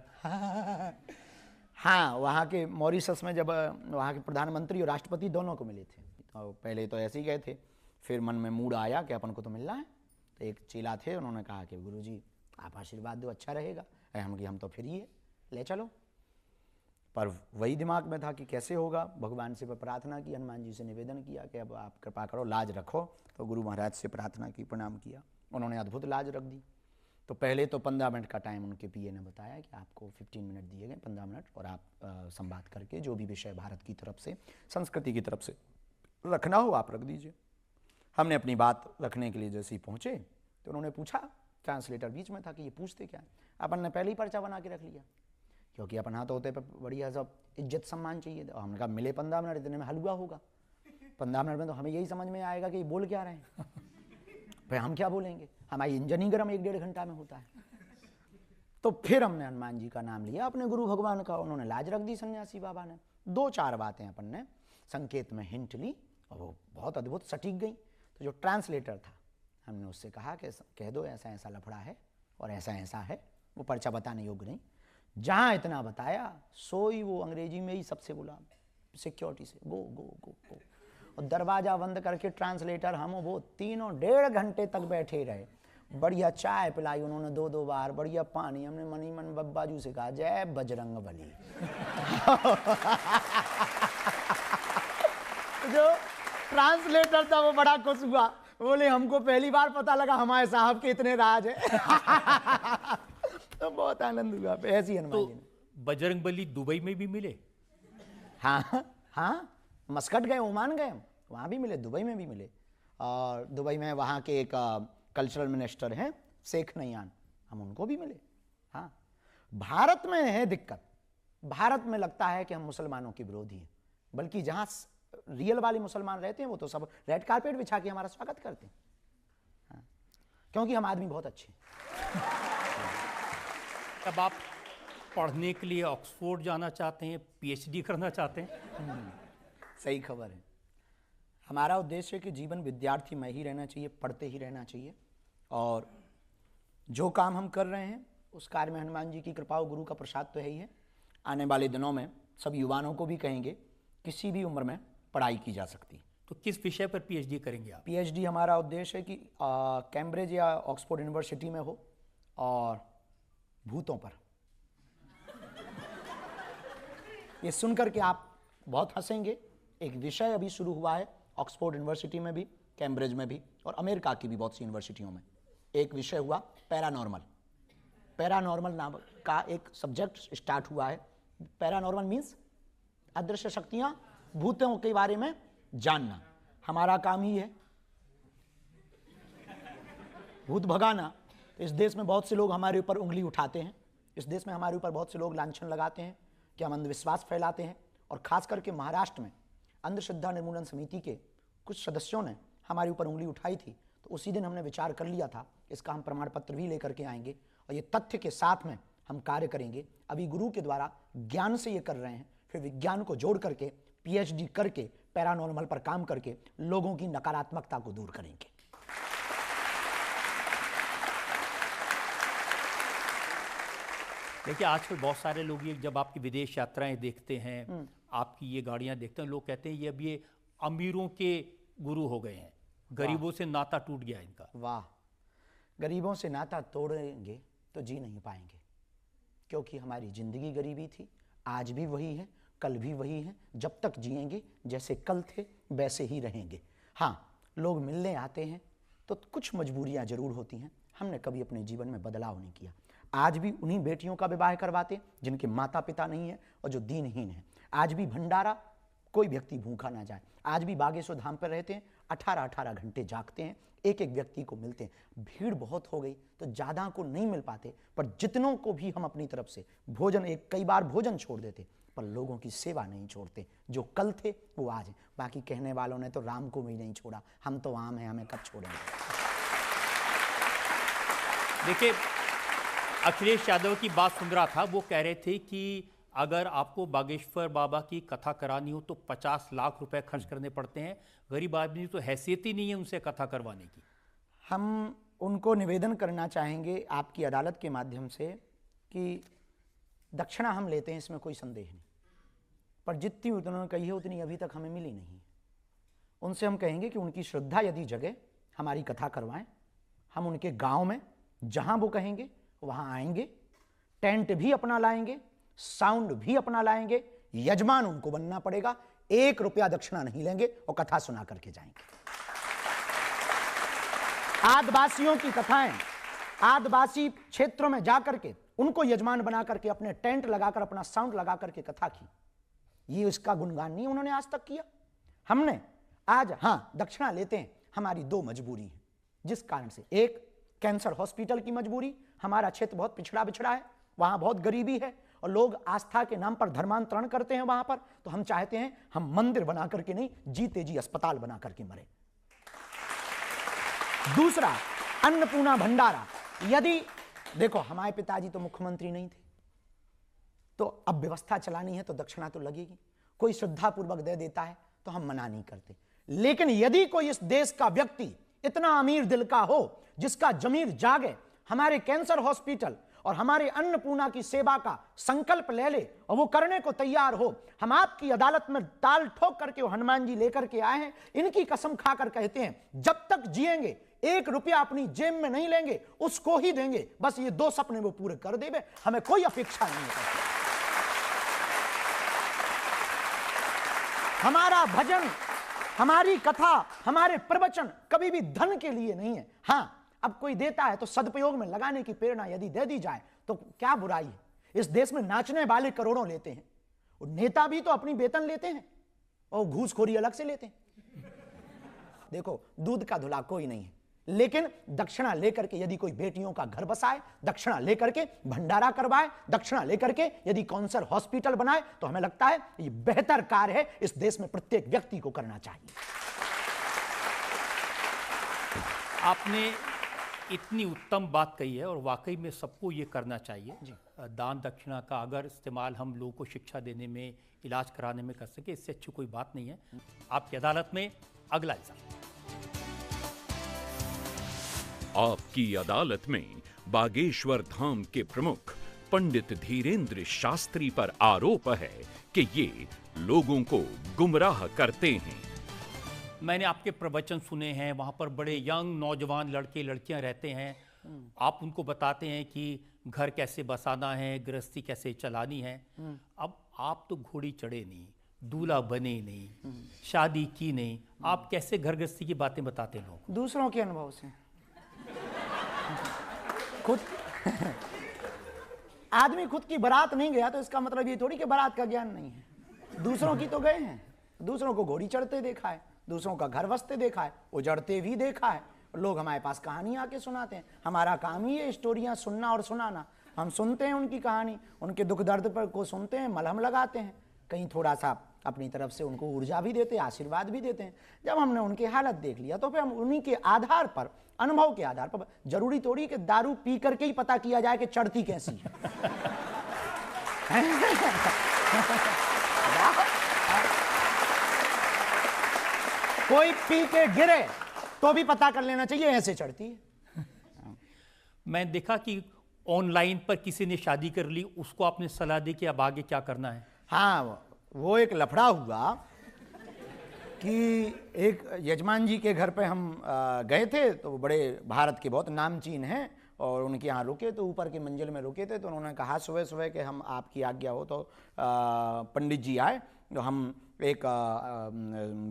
हाँ, वहाँ के मॉरिशस में जब वहाँ के प्रधानमंत्री और राष्ट्रपति दोनों को मिले थे, तो पहले तो ऐसे ही गए थे, फिर मन में मूड आया कि अपन को तो मिलना है। तो एक चेला थे, उन्होंने कहा कि गुरुजी आप आशीर्वाद दो, अच्छा रहेगा। हम तो फ्री है, ले चलो। पर वही दिमाग में था कि कैसे होगा। भगवान से प्रार्थना की, हनुमान जी से निवेदन किया कि अब आप कृपा करो, लाज रखो। तो गुरु महाराज से प्रार्थना की, प्रणाम किया, उन्होंने अद्भुत लाज रख दी। तो पहले तो 15 मिनट का टाइम उनके पीए ने बताया कि आपको 15 मिनट दिए गए, 15 मिनट, और आप संवाद करके जो भी विषय भारत की तरफ से, संस्कृति की तरफ से रखना हो आप रख दीजिए। हमने अपनी बात रखने के लिए जैसे ही पहुँचे तो उन्होंने पूछा, ट्रांसलेटर बीच में था, कि ये पूछते क्या है। अपन ने पहले ही पर्चा बना के रख लिया, क्योंकि अपन हाथ होते पर बढ़िया सब इज्जत सम्मान चाहिए। तो हमने कहा मिले 15 मिनट, इतने में हलवा होगा। 15 मिनट में तो हमें यही समझ में आएगा कि बोल क्या रहे हैं, फिर हम क्या बोलेंगे। हमारी इंजन ही गर्म 1-1.5 घंटा में होता है। तो फिर हमने हनुमान जी का नाम लिया, अपने गुरु भगवान का, उन्होंने लाज रख दी सन्यासी बाबा ने। 2-4 बातें अपन ने संकेत में हिंट ली, और वो बहुत अद्भुत सटीक गई। तो जो ट्रांसलेटर था, हमने उससे कहा कि कह दो ऐसा ऐसा लफड़ा है और ऐसा ऐसा है। वो पर्चा बताने योग्य नहीं। जहाँ इतना बताया, सोई वो अंग्रेजी में ही सबसे बोला सिक्योरिटी से, गो गो गो गो। और दरवाजा बंद करके ट्रांसलेटर, हम वो तीनों 1.5 घंटे तक बैठे रहे। बढ़िया चाय पिलाई उन्होंने 2-2 बार, बढ़िया पानी। हमने मनी मन बब्बाजू से कहा जय बजरंग बली। जो ट्रांसलेटर था वो बड़ा खुश हुआ, बोले हमको पहली बार पता लगा हमारे साहब के इतने राज है। तो बहुत आनंद हुआ। ऐसी हनुमान जी ने। बजरंग बली दुबई में भी मिले? हाँ हाँ, मस्कट गए, ओमान गए, वहाँ भी मिले, दुबई में भी मिले। और दुबई में वहाँ के एक कल्चरल मिनिस्टर हैं शेख नयान, हम उनको भी मिले। हाँ, भारत में है दिक्कत। भारत में लगता है कि हम मुसलमानों के विरोधी हैं, बल्कि जहाँ रियल वाले मुसलमान रहते हैं वो तो सब रेड कारपेट बिछा के हमारा स्वागत करते हैं। हाँ, क्योंकि हम आदमी बहुत अच्छे हैं। तब आप पढ़ने के लिए ऑक्सफोर्ड जाना चाहते हैं, पीएचडी करना चाहते हैं? सही खबर है। हमारा उद्देश्य है कि जीवन विद्यार्थी में ही रहना चाहिए, पढ़ते ही रहना चाहिए। और जो काम हम कर रहे हैं उस कार्य में हनुमान जी की कृपा और गुरु का प्रसाद तो है ही है। आने वाले दिनों में सब युवाओं को भी कहेंगे, किसी भी उम्र में पढ़ाई की जा सकती है। तो किस विषय पर पीएचडी करेंगे आप? पीएचडी हमारा उद्देश्य है कि कैम्ब्रिज या ऑक्सफोर्ड यूनिवर्सिटी में हो, और भूतों पर। ये सुनकर के आप बहुत हंसेंगे। एक विषय अभी शुरू हुआ है ऑक्सफोर्ड यूनिवर्सिटी में भी, कैम्ब्रिज में भी और अमेरिका की भी बहुत सी यूनिवर्सिटियों में एक विषय हुआ पैरानॉर्मल। पैरानॉर्मल नाम का एक सब्जेक्ट स्टार्ट हुआ है। पैरानॉर्मल मीन्स अदृश्य शक्तियां, भूतों के बारे में जानना। हमारा काम ही है भूत भगाना। इस देश में बहुत से लोग हमारे ऊपर उंगली उठाते हैं, इस देश में हमारे ऊपर बहुत से लोग लांछन लगाते हैं कि हम अंधविश्वास फैलाते हैं, और खास करके महाराष्ट्र में अंधश्रद्धा निर्मूलन समिति के कुछ सदस्यों ने हमारे ऊपर उंगली उठाई थी। तो उसी दिन हमने विचार कर लिया था, इसका हम प्रमाण पत्र भी लेकर के आएंगे और ये तथ्य के साथ में हम कार्य करेंगे। अभी गुरु के द्वारा ज्ञान से ये कर रहे हैं, फिर विज्ञान को जोड़ करके पीएचडी करके पैरानॉर्मल पर काम करके लोगों की नकारात्मकता को दूर करेंगे। देखिए, आजकल बहुत सारे लोग ये जब आपकी विदेश यात्राएं देखते हैं, आपकी ये गाड़ियां देखते हैं, लोग कहते हैं ये अब ये अमीरों के गुरु हो गए हैं, गरीबों से नाता टूट गया इनका। वाह, गरीबों से नाता तोड़ेंगे तो जी नहीं पाएंगे, क्योंकि हमारी जिंदगी गरीबी थी, आज भी वही है, कल भी वही है। जब तक जिएंगे जैसे कल थे वैसे ही रहेंगे। हाँ, लोग मिलने आते हैं तो कुछ मजबूरियां जरूर होती हैं। हमने कभी अपने जीवन में बदलाव नहीं किया। आज भी उन्हीं बेटियों का विवाह करवाते जिनके माता पिता नहीं है और जो दीनहीन है। आज भी भंडारा, कोई व्यक्ति भूखा ना जाए। आज भी बागेश्वर धाम पर रहते हैं, 18-18 घंटे जागते हैं, एक एक व्यक्ति को मिलते हैं। भीड़ बहुत हो गई तो ज़्यादा को नहीं मिल पाते, पर जितनों को भी हम अपनी तरफ से भोजन, कई बार भोजन छोड़ देते, पर लोगों की सेवा नहीं छोड़ते। जो कल थे वो आज हैं। बाकी कहने वालों ने तो राम को भी नहीं छोड़ा, हम तो आम हैं, हमें कब छोड़ेंगे। देखिए, अखिलेश यादव की बात सुन रहा था, वो कह रहे थे कि अगर आपको बागेश्वर बाबा की कथा करानी हो तो 50 लाख रुपए खर्च करने पड़ते हैं। गरीब आदमी तो हैसियत ही नहीं है उनसे कथा करवाने की। हम उनको निवेदन करना चाहेंगे आपकी अदालत के माध्यम से कि दक्षिणा हम लेते हैं, इसमें कोई संदेह नहीं, पर जितनी उन्होंने कही है उतनी अभी तक हमें मिली नहीं। उनसे हम कहेंगे कि उनकी श्रद्धा यदि जगे, हमारी कथा करवाएं। हम उनके गांव में जहां वो कहेंगे वहां आएंगे, टेंट भी अपना लाएंगे, साउंड भी अपना लाएंगे, यजमान उनको बनना पड़ेगा, 1 रुपया दक्षिणा नहीं लेंगे और कथा सुना करके जाएंगे। आदिवासियों की कथाएं, आदिवासी क्षेत्रों में जाकर के उनको यजमान बना करके अपने टेंट लगाकर, अपना साउंड लगा करके कथा की। ये इसका गुणगान नहीं उन्होंने आज तक किया। हमने आज, हां, दक्षिणा लेते हैं, हमारी 2 मजबूरी है जिस कारण से। एक, कैंसर हॉस्पिटल की मजबूरी। हमारा क्षेत्र बहुत पिछड़ा बिछड़ा है, वहां बहुत गरीबी है और लोग आस्था के नाम पर धर्मांतरण करते हैं वहां पर। तो हम चाहते हैं हम मंदिर बना करके नहीं, जीते जी अस्पताल बना करके मरे। दूसरा, अन्नपूर्णा भंडारा। यदि देखो, हमारे पिताजी तो मुख्यमंत्री नहीं थे, तो अब व्यवस्था चलानी है तो दक्षिणा तो लगेगी। कोई श्रद्धापूर्वक दे देता है तो हम मना नहीं करते, लेकिन यदि कोई इस देश का व्यक्ति इतना अमीर दिल का हो, जिसका जमीर जागे, हमारे कैंसर हॉस्पिटल और हमारे अन्नपूर्णा की सेवा का संकल्प ले ले और वो करने को तैयार हो, हम आपकी अदालत में ताल ठोक करके वो हनुमान जी लेकर के आए हैं। इनकी कसम खाकर कहते हैं, जब तक जिएंगे 1 रुपया अपनी जेब में नहीं लेंगे, उसको ही देंगे। बस ये 2 सपने वो पूरे कर देवे, हमें कोई अपेक्षा नहीं है। हमारा भजन, हमारी कथा, हमारे प्रवचन कभी भी धन के लिए नहीं है। हां, अब कोई देता है तो सदुपयोग में लगाने की प्रेरणा यदि दे दी जाए तो क्या बुराई है। इस देश में नाचने वाले करोड़ों लेते हैं, और नेता भी तो अपनी वेतन लेते हैं और घूसखोरी अलग से लेते हैं। देखो, दूध का धुला कोई नहीं है, लेकिन दक्षिणा लेकर के यदि कोई बेटियों का घर बसाए, दक्षिणा लेकर के भंडारा करवाए, दक्षिणा लेकर के यदि कैंसर हॉस्पिटल बनाए, तो हमें लगता है ये बेहतर कार्य है, इस देश में प्रत्येक व्यक्ति को करना चाहिए। आपने इतनी उत्तम बात कही है और वाकई में सबको ये करना चाहिए। दान दक्षिणा का अगर इस्तेमाल हम लोगों को शिक्षा देने में, इलाज कराने में कर सके, इससे अच्छी कोई बात नहीं है। आपकी अदालत में अगला इल्जाम। आपकी अदालत में बागेश्वर धाम के प्रमुख पंडित धीरेंद्र शास्त्री पर आरोप है कि ये लोगों को गुमराह करते हैं। मैंने आपके प्रवचन सुने हैं, वहाँ पर बड़े यंग नौजवान लड़के लड़कियाँ रहते हैं, आप उनको बताते हैं कि घर कैसे बसाना है, गृहस्थी कैसे चलानी है। अब आप तो घोड़ी चढ़े नहीं, दूल्हा बने नहीं, शादी की नहीं, आप कैसे घर गृहस्थी की बातें बताते लोग? दूसरों के अनुभव से। खुद आदमी खुद की बारात नहीं गया तो इसका मतलब ये थोड़ी कि बारात का ज्ञान नहीं है। दूसरों की तो गए हैं, दूसरों को घोड़ी चढ़ते देखा है, दूसरों का घर बसते देखा है, उजड़ते भी देखा है। लोग हमारे पास कहानी आके सुनाते हैं। हमारा काम ही है स्टोरियां सुनना और सुनाना। हम सुनते हैं उनकी कहानी, उनके दुख दर्द पर को सुनते हैं, मलहम लगाते हैं, कहीं थोड़ा सा अपनी तरफ से उनको ऊर्जा भी देते हैं, आशीर्वाद भी देते हैं। जब हमने उनकी हालत देख लिया तो फिर हम उन्हीं के आधार पर, अनुभव के आधार पर, जरूरी थोड़ी कि दारू पी करके ही पता किया जाए कि चढ़ती कैसी है। कोई पी के गिरे तो भी पता कर लेना चाहिए ऐसे चढ़ती है। मैं देखा कि ऑनलाइन पर किसी ने शादी कर ली, उसको आपने सलाह दी कि अब आगे क्या करना है? हाँ, वो एक लफड़ा हुआ कि एक यजमान जी के घर पे हम गए थे, तो वो बड़े भारत के बहुत नामचीन हैं और उनके यहाँ रुके, तो ऊपर की मंजिल में रुके थे। तो उन्होंने कहा सुबह सुबह कि हम आपकी आज्ञा हो तो पंडित जी आए तो हम एक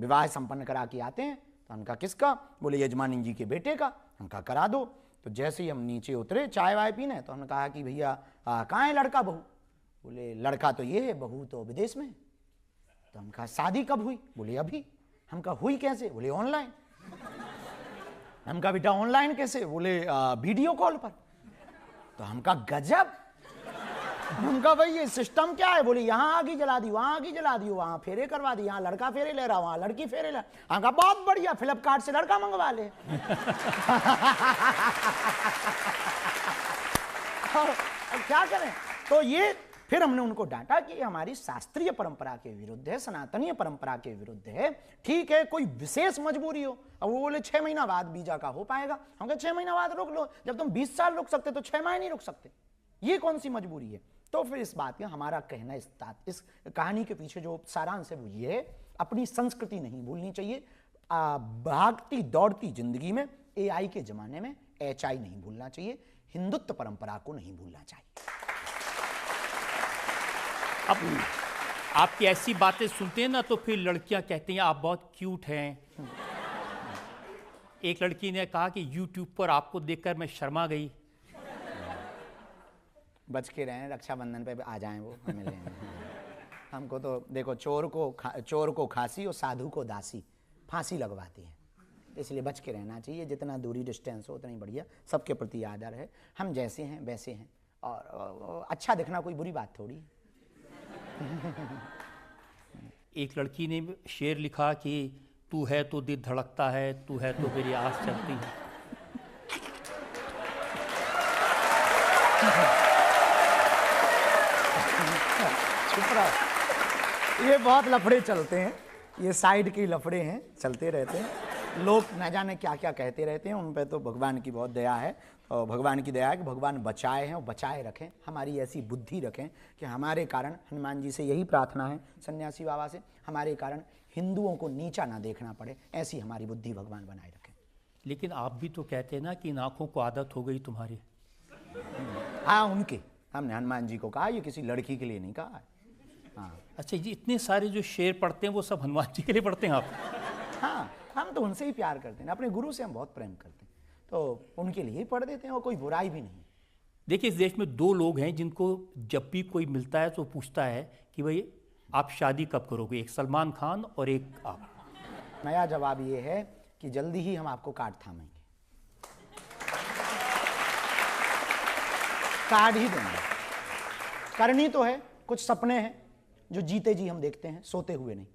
विवाह संपन्न करा के आते हैं। तो उनका किसका? बोले यजमानी जी के बेटे का। उनका करा दो। तो जैसे ही हम नीचे उतरे चाय वाय पीने, तो हमने कहा कि भैया कहाँ है लड़का बहू? बोले लड़का तो ये है, बहू तो विदेश में। तो हम कहा शादी कब हुई? बोले अभी। हम कहा हुई कैसे? बोले ऑनलाइन। हम कहा बेटा ऑनलाइन कैसे? बोले वीडियो कॉल पर। तो हम कहा गजब। हम कहा भाई ये सिस्टम क्या है? बोले यहाँ आगी जला दी, वहां आगी जला दी, वहां फेरे करवा दी, यहाँ लड़का फेरे ले रहा, वहां लड़की फेरे ले। हम कहा बहुत बढ़िया, फ्लिपकार्ट से लड़का मंगवा ले। और क्या करें? तो ये फिर हमने उनको डांटा कि हमारी शास्त्रीय परंपरा के विरुद्ध है, सनातनीय परंपरा के विरुद्ध है। ठीक है, कोई विशेष मजबूरी हो। अब वो बोले 6 महीना बाद वीजा का हो पाएगा। हम कहे 6 महीना बाद रोक लो। जब तुम 20 साल रुक सकते तो 6 माह नहीं रुक सकते, ये कौन सी मजबूरी है? तो फिर इस बात का हमारा कहना, इस कहानी के पीछे जो सारांश है वो ये है, अपनी संस्कृति नहीं भूलनी चाहिए। भागती दौड़ती जिंदगी में, AI के जमाने में HI नहीं भूलना चाहिए, हिंदुत्व परंपरा को नहीं भूलना चाहिए। अब आपकी ऐसी बातें सुनते हैं ना तो फिर लड़कियां कहती हैं आप बहुत क्यूट हैं। एक लड़की ने कहा कि YouTube पर आपको देखकर मैं शर्मा गई। बच के रहें, रक्षाबंधन पे आ जाएं वो हमें लेने। हमको तो देखो, चोर को खांसी और साधु को दासी फांसी लगवाती है, इसलिए बच के रहना चाहिए। जितना दूरी डिस्टेंस हो उतना ही बढ़िया। सबके प्रति आदर है, हम जैसे हैं वैसे हैं, और अच्छा दिखना कोई बुरी बात थोड़ी है। एक लड़की ने शेर लिखा कि तू है तो दिल धड़कता है, तू है तो मेरी आस चलती है। ये बहुत लफड़े चलते हैं, ये साइड के लफड़े हैं, चलते रहते हैं। लोग न जाने क्या क्या कहते रहते हैं, उन पे तो भगवान की बहुत दया है। और भगवान की दया है कि भगवान बचाए हैं और बचाए रखें, हमारी ऐसी बुद्धि रखें कि हमारे कारण, हनुमान जी से यही प्रार्थना है, सन्यासी बाबा से, हमारे कारण हिंदुओं को नीचा ना देखना पड़े, ऐसी हमारी बुद्धि भगवान बनाए रखें। लेकिन आप भी तो कहते हैं ना कि इन आंखों को आदत हो गई तुम्हारी। हाँ, उनके, हमने हनुमान जी को कहा, ये किसी लड़की के लिए नहीं कहा है। हाँ। अच्छा जी, इतने सारे जो शेर पढ़ते हैं वो सब हनुमान जी के लिए पढ़ते हैं आप? हाँ, हम तो उनसे ही प्यार करते हैं, अपने गुरु से हम बहुत प्रेम करते हैं, तो उनके लिए ही पढ़ देते हैं, और कोई बुराई भी नहीं। देखिए, इस देश में 2 लोग हैं जिनको जब भी कोई मिलता है तो पूछता है कि भाई आप शादी कब करोगे, एक सलमान खान और एक आप। नया जवाब ये है कि जल्दी ही हम आपको कार्ड थामेंगे, कार्ड ही देंगे। करनी तो है, कुछ सपने हैं जो जीते जी हम देखते हैं, सोते हुए नहीं।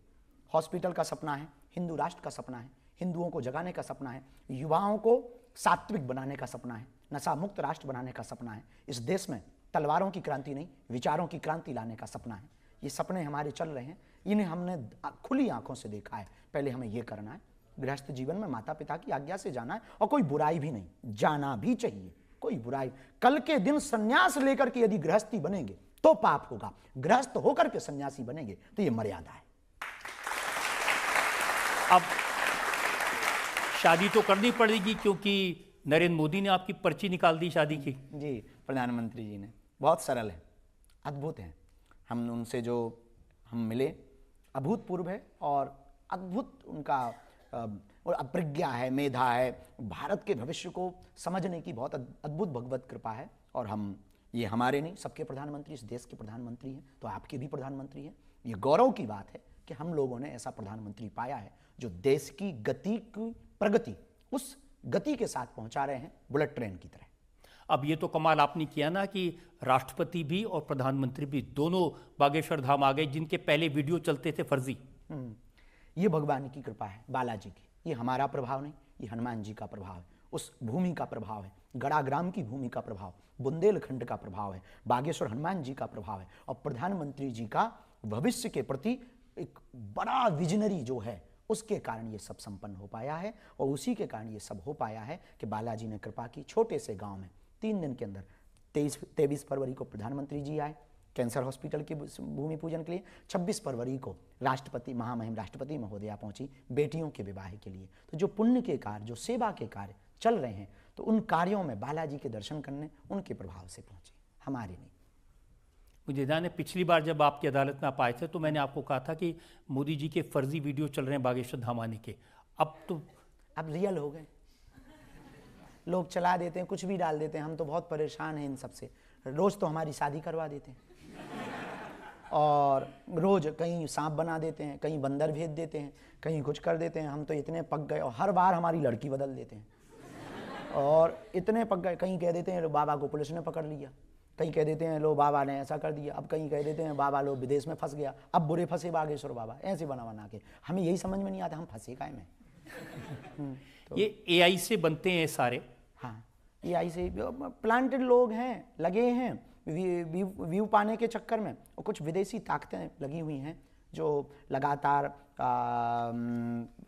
हॉस्पिटल का सपना है, हिंदू राष्ट्र का सपना है, हिंदुओं को जगाने का सपना है, युवाओं को सात्विक बनाने का सपना है, नशा मुक्त राष्ट्र बनाने का सपना है। इस देश में तलवारों की क्रांति नहीं, विचारों की क्रांति लाने का सपना है। ये सपने हमारे चल रहे हैं, इन्हें हमने खुली आंखों से देखा है। पहले हमें ये करना है, गृहस्थ जीवन में माता पिता की आज्ञा से जाना है, और कोई बुराई भी नहीं, जाना भी चाहिए, कोई बुराई। कल के दिन सन्यास लेकर के यदि गृहस्थी बनेंगे तो पाप होगा, गृहस्थ होकर के सन्यासी बनेंगे तो ये मर्यादा है। अब शादी तो करनी पड़ेगी क्योंकि नरेंद्र मोदी ने आपकी पर्ची निकाल दी शादी की। जी, प्रधानमंत्री जी ने, बहुत सरल है, अद्भुत है। हम उनसे जो हम मिले, अभूतपूर्व है, और अद्भुत उनका और अप्रज्ञा है, मेधा है, भारत के भविष्य को समझने की बहुत अद्भुत भगवत कृपा है। और हम, ये हमारे नहीं, सबके प्रधानमंत्री, इस देश के प्रधानमंत्री हैं, तो आपके भी प्रधानमंत्री हैं। ये गौरव की बात है कि हम लोगों ने ऐसा प्रधानमंत्री पाया है जो देश की गति की प्रगति उस गति के साथ पहुंचा रहे हैं, बुलेट ट्रेन की तरह। अब ये तो कमाल आपने किया ना कि राष्ट्रपति भी और प्रधानमंत्री भी दोनों बागेश्वर धाम आ गए, जिनके पहले वीडियो चलते थे फर्जी। ये भगवान की कृपा है, बालाजी की। ये हमारा प्रभाव नहीं, ये हनुमान जी का प्रभाव है, उस भूमि का प्रभाव है, गड़ाग्राम की भूमि का प्रभाव, बुंदेलखंड का प्रभाव है, बागेश्वर हनुमान जी का प्रभाव है, और प्रधानमंत्री जी का भविष्य के प्रति एक बड़ा विजनरी जो है, उसके कारण ये सब संपन्न हो पाया है। और उसी के कारण ये सब हो पाया है कि बालाजी ने कृपा की। छोटे से गांव में 3 दिन के अंदर 23 फरवरी को प्रधानमंत्री जी आए कैंसर हॉस्पिटल के भूमि पूजन के लिए। 26 फरवरी को राष्ट्रपति, महामहिम राष्ट्रपति महोदया पहुंची बेटियों के विवाह के लिए। तो जो पुण्य के कार्य, जो सेवा के कार्य चल रहे हैं, तो उन कार्यों में बालाजी के दर्शन करने उनके प्रभाव से पहुंचे, हमारे नहीं। मुझे ध्यान है पिछली बार जब आपकी अदालत में आप आए थे तो मैंने आपको कहा था कि मोदी जी के फर्जी वीडियो चल रहे हैं बागेश्वर धाम आने के। अब रियल हो गए, लोग चला देते हैं, कुछ भी डाल देते हैं। हम तो बहुत परेशान हैं इन सब से। रोज तो हमारी शादी करवा देते हैं, और रोज कहीं सांप बना देते हैं, कहीं बंदर भेज देते हैं, कहीं कुछ कर देते हैं। हम तो इतने पक गए, और हर बार हमारी लड़की बदल देते हैं, और इतने पक गए। कहीं कह देते हैं लो बाबा को पुलिस ने पकड़ लिया, कहीं कह देते हैं लो बाबा ने ऐसा कर दिया, अब कहीं कह देते हैं बाबा लो विदेश में फंस गया, अब बुरे फंसे बागेश्वर बाबा। ऐसे बना के हमें यही समझ में नहीं आता, हम फंसे काहे में। तो ये AI से बनते हैं सारे। हाँ, AI से प्लांटेड लोग हैं, लगे हैं व्यू पाने के चक्कर में, और कुछ विदेशी ताकतें लगी हुई हैं जो लगातार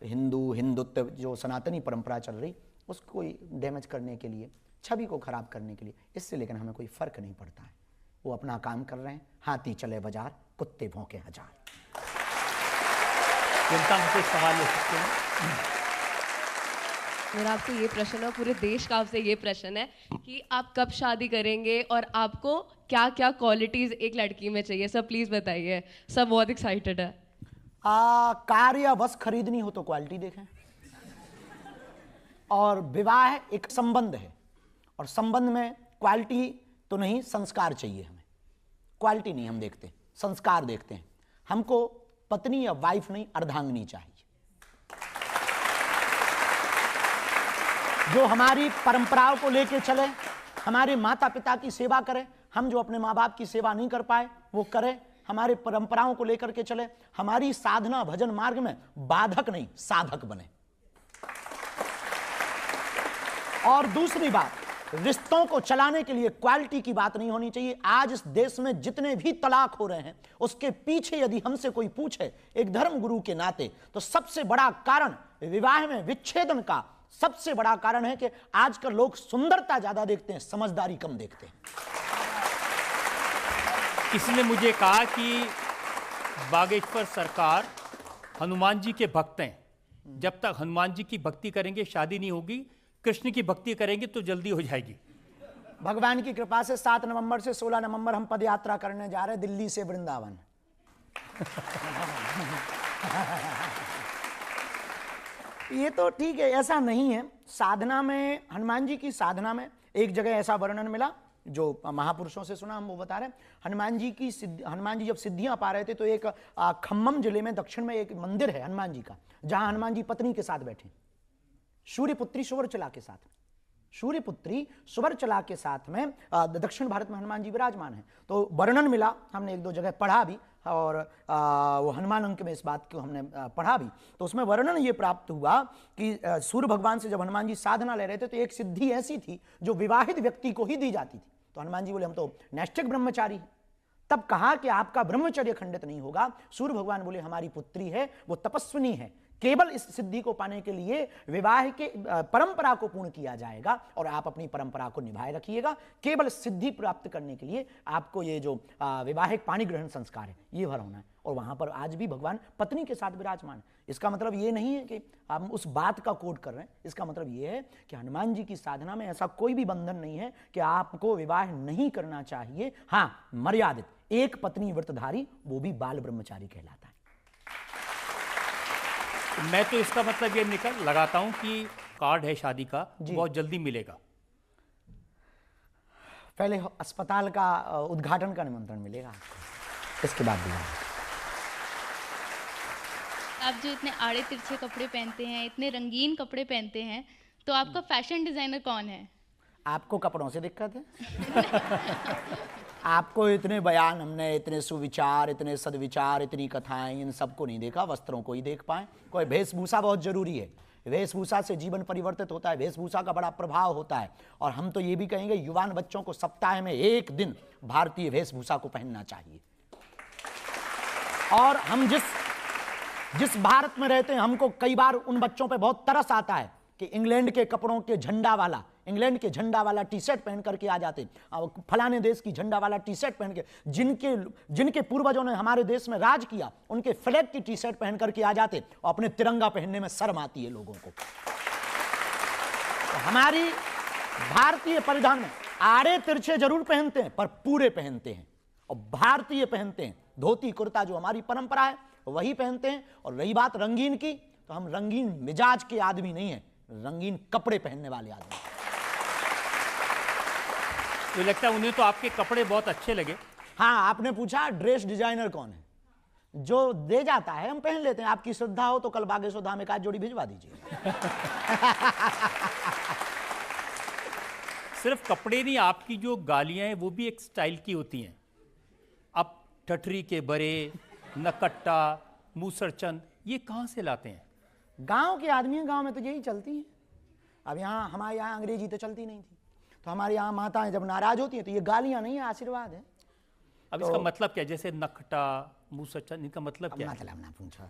हिंदुत्व जो सनातनी परंपरा चल रही, उसको डैमेज करने के लिए, छवि को खराब करने के लिए। इससे लेकिन हमें कोई फर्क नहीं पड़ता है। वो अपना काम कर रहे हैं, हाथी चले बाजार, कुत्ते भौंके हजार। जनता से सवाल ले सकते हैं। मेरा आपसे ये प्रश्न है, पूरे देश का आपसे ये प्रश्न है कि आप कब शादी करेंगे और आपको क्या क्या क्वालिटीज एक लड़की में चाहिए। सब प्लीज बताइए, सब बहुत एक्साइटेड है। कार या बस खरीदनी हो तो क्वालिटी देखें, और विवाह एक संबंध है, और संबंध में क्वालिटी तो नहीं, संस्कार चाहिए हमें। क्वालिटी नहीं हम देखते, संस्कार देखते हैं। हमको पत्नी या वाइफ नहीं, अर्धांगिनी चाहिए, जो हमारी परंपराओं को लेके चले, हमारे माता पिता की सेवा करे। हम जो अपने माँ बाप की सेवा नहीं कर पाए वो करे, हमारे परंपराओं को लेकर के चले, हमारी साधना भजन मार्ग में बाधक नहीं साधक बने। और दूसरी बात, रिश्तों को चलाने के लिए क्वालिटी की बात नहीं होनी चाहिए। आज इस देश में जितने भी तलाक हो रहे हैं, उसके पीछे यदि हमसे कोई पूछे एक धर्म गुरु के नाते, तो सबसे बड़ा कारण विवाह में विच्छेदन का सबसे बड़ा कारण है कि आजकल लोग सुंदरता ज्यादा देखते हैं, समझदारी कम देखते हैं। किसी ने मुझे कहा कि बागेश्वर सरकार हनुमान जी के भक्त हैं, जब तक हनुमान जी की भक्ति करेंगे शादी नहीं होगी, कृष्ण की भक्ति करेंगे तो जल्दी हो जाएगी। भगवान की कृपा से 7 नवंबर से 16 नवंबर हम पद यात्रा करने जा रहे हैं दिल्ली से वृंदावन। ये तो ठीक है, ऐसा नहीं है। साधना में, हनुमान जी की साधना में एक जगह ऐसा वर्णन मिला जो महापुरुषों से सुना, हम वो बता रहे हैं। हनुमान जी जब सिद्धियां पा रहे थे तो एक खम्मम जिले में दक्षिण में एक मंदिर है हनुमान जी का, जहां हनुमान जी पत्नी के साथ बैठे, सूर्यपुत्री सुवर्चला के साथ। सूर्यपुत्री सुवर्चला के साथ में दक्षिण भारत में हनुमान जी विराजमान है। तो वर्णन मिला, हमने 1-2 जगह पढ़ा भी, और वो हनुमान अंक में इस बात को हमने पढ़ा भी। तो उसमें वर्णन ये प्राप्त हुआ कि सूर्य भगवान से जब हनुमान जी साधना ले रहे थे तो एक सिद्धि ऐसी थी जो विवाहित व्यक्ति को ही दी जाती थी। तो हनुमान जी बोले हम तो नैष्ठिक ब्रह्मचारी हैं। तब कहा कि आपका ब्रह्मचर्य खंडित नहीं होगा। सूर्य भगवान बोले हमारी पुत्री है, वो तपस्विनी है, केवल इस सिद्धि को पाने के लिए विवाह के परंपरा को पूर्ण किया जाएगा, और आप अपनी परंपरा को निभाए रखिएगा। केवल सिद्धि प्राप्त करने के लिए आपको ये जो विवाहिक पाणी ग्रहण संस्कार है ये भर होना है। और वहां पर आज भी भगवान पत्नी के साथ विराजमान है। इसका मतलब ये नहीं है कि हम उस बात का कोड कर रहे हैं, इसका मतलब ये है कि हनुमान जी की साधना में ऐसा कोई भी बंधन नहीं है कि आपको विवाह नहीं करना चाहिए। हाँ, मर्यादित, एक पत्नी व्रतधारी, वो भी बाल ब्रह्मचारी कहलाता है। मैं तो इसका मतलब ये निकल लगाता हूं कि कार्ड है शादी का, बहुत जल्दी मिलेगा। पहले अस्पताल का उद्घाटन का निमंत्रण मिलेगा, इसके बाद भी। आप जो इतने आड़े तिरछे कपड़े पहनते हैं, इतने रंगीन कपड़े पहनते हैं, तो आपका फैशन डिजाइनर कौन है? आपको कपड़ों से दिक्कत है? आपको इतने बयान, हमने इतने सुविचार, इतने सदविचार, इतनी कथाएं, इन सबको नहीं देखा, वस्त्रों को ही देख पाए। कोई वेशभूषा बहुत जरूरी है, वेशभूषा से जीवन परिवर्तित होता है, वेशभूषा का बड़ा प्रभाव होता है। और हम तो ये भी कहेंगे युवान बच्चों को सप्ताह में एक दिन भारतीय वेशभूषा को पहनना चाहिए। और हम जिस भारत में रहते हैं, हमको कई बार उन बच्चों पे बहुत तरस आता है कि इंग्लैंड के कपड़ों के झंडा वाला टी शर्ट पहन करके आ जाते, फलाने देश की झंडा वाला टी शर्ट पहन के, जिनके पूर्वजों ने हमारे देश में राज किया, उनके फ्लैग की टी शर्ट पहन करके आ जाते और अपने तिरंगा पहनने में शर्म आती है लोगों को। तो हमारी भारतीय परिधान में आड़े तिरछे जरूर पहनते हैं, पर पूरे पहनते हैं, और भारतीय पहनते हैं। धोती कुर्ता जो हमारी परंपरा है वही पहनते हैं। और रही बात रंगीन की, तो हम रंगीन मिजाज के आदमी नहीं है, रंगीन कपड़े पहनने वाले आदमी। मुझे लगता है उन्हें तो आपके कपड़े बहुत अच्छे लगे। हाँ, आपने पूछा ड्रेस डिजाइनर कौन है? जो दे जाता है हम पहन लेते हैं। आपकी श्रद्धा हो तो कल बागेश्वर में एक आध जोड़ी भिजवा दीजिए। सिर्फ कपड़े नहीं, आपकी जो गालियां हैं वो भी एक स्टाइल की होती हैं। अब ठठरी के बरे, नकट्टा, मूसरचंद, ये कहाँ से लाते हैं? गांव के आदमी हैं, गांव में तो यही चलती है। अब यहाँ हमारे यहाँ अंग्रेजी तो चलती नहीं थी, तो हमारे यहाँ माताएं जब नाराज होती हैं तो ये गालियां नहीं है, आशीर्वाद है। अब इसका मतलब क्या है? जैसे नकटा, मूसरचंद, इनका मतलब क्या है? मतलब ना पूछो।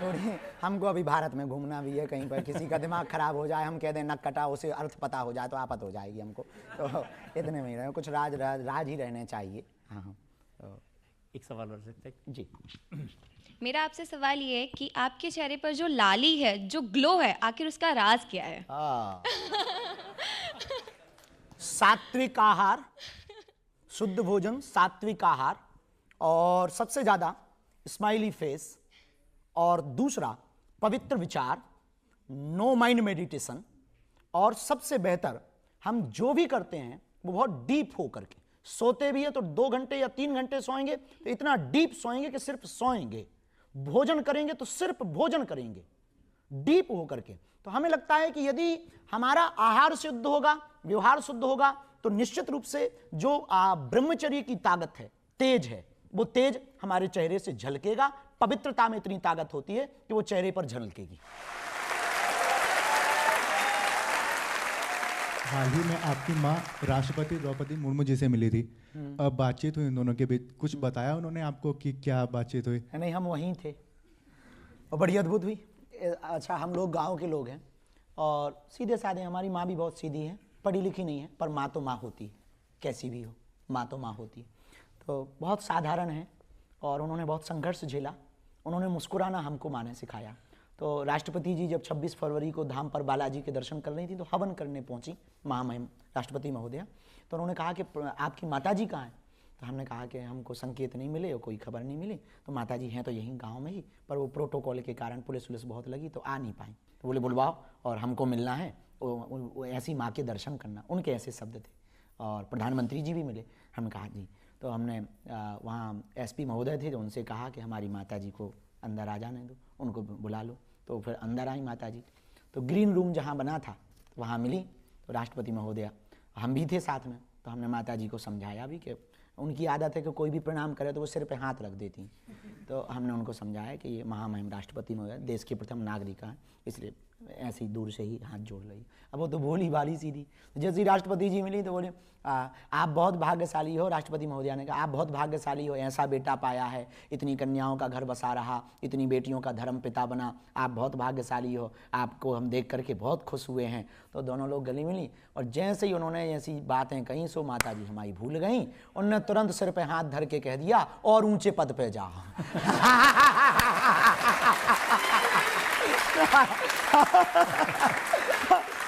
थोड़ी हमको अभी भारत में घूमना भी है, कहीं पर किसी का दिमाग खराब हो जाए, हम कह दें नकटा, उसे अर्थ पता हो जाए तो आफत हो जाएगी हमको। तो इतने में ही रहे, कुछ राज ही रहने चाहिए। हाँ, तो एक सवाल और सकते हैं जी। मेरा आपसे सवाल ये है कि आपके चेहरे पर जो लाली है, जो ग्लो है, आखिर उसका राज क्या है? सात्विक आहार, शुद्ध भोजन, सात्विक आहार, और सबसे ज्यादा स्माइली फेस, और दूसरा पवित्र विचार, नो माइंड मेडिटेशन, और सबसे बेहतर हम जो भी करते हैं वो बहुत डीप हो करके। सोते भी है तो 2 घंटे या 3 घंटे सोएंगे तो इतना डीप सोएंगे कि सिर्फ सोएंगे। भोजन करेंगे तो सिर्फ भोजन करेंगे, डीप हो करके। तो हमें लगता है कि यदि हमारा आहार शुद्ध होगा, व्यवहार शुद्ध होगा, तो निश्चित रूप से जो ब्रह्मचर्य की ताकत है, तेज है, वो तेज हमारे चेहरे से झलकेगा। पवित्रता में इतनी ताकत होती है कि वो चेहरे पर झलकेगी। हाल ही में आपकी माँ राष्ट्रपति द्रौपदी मुर्मू जी से मिली थी, अब बातचीत हुई उन दोनों के बीच, कुछ बताया उन्होंने आपको कि क्या बातचीत हुई? नहीं, हम वहीं थे और बड़ी अद्भुत हुई। अच्छा, हम लोग गांव के लोग हैं और सीधे साधे, हमारी माँ भी बहुत सीधी है, पढ़ी लिखी नहीं है, पर माँ तो माँ होती है, कैसी भी हो माँ तो माँ होती है। तो बहुत साधारण है और उन्होंने बहुत संघर्ष झेला। उन्होंने मुस्कुराना हमको माँ ने सिखाया। तो राष्ट्रपति जी जब 26 फरवरी को धाम पर बालाजी के दर्शन कर रही थी तो हवन करने पहुंची महामहिम राष्ट्रपति महोदया। तो उन्होंने कहा कि आपकी माताजी कहाँ हैं? तो हमने कहा कि हमको संकेत नहीं मिले और कोई खबर नहीं मिली। तो माताजी हैं तो यहीं गांव में ही, पर वो प्रोटोकॉल के कारण पुलिस बहुत लगी तो आ नहीं पाई। तो बोले बुलवाओ और हमको मिलना है, ऐसी माँ के दर्शन करना, उनके ऐसे शब्द थे। और प्रधानमंत्री जी भी मिले। हमने कहा जी। तो हमने वहाँ SP महोदय थे, तो उनसे कहा कि हमारी माताजी को अंदर आ जाने दो, उनको बुला लो। तो फिर अंदर आई माताजी। तो ग्रीन रूम जहाँ बना था वहाँ मिली। तो राष्ट्रपति महोदया, हम भी थे साथ में। तो हमने माताजी को समझाया भी कि उनकी आदत है कि कोई भी प्रणाम करे तो वो सिर पे हाथ रख देती। तो हमने उनको समझाया कि ये महामहिम राष्ट्रपति महोदय देश के प्रथम नागरिक हैं, इसलिए ऐसी दूर से ही हाथ जोड़ रही। अब वो तो भोली भाली सीधी। जैसे ही राष्ट्रपति जी मिली तो बोले आप बहुत भाग्यशाली हो। राष्ट्रपति महोदया ने कहा आप बहुत भाग्यशाली हो, ऐसा बेटा पाया है, इतनी कन्याओं का घर बसा रहा, इतनी बेटियों का धर्म पिता बना, आप बहुत भाग्यशाली हो, आपको हम देख करके बहुत खुश हुए हैं। तो दोनों लोग गले मिली और जैसे ही उन्होंने ऐसी बातें कहीं सो माता जी हमारी भूल गई। उन्होंने तुरंत सिर पे हाथ धर के कह दिया और ऊंचे पद पे जा।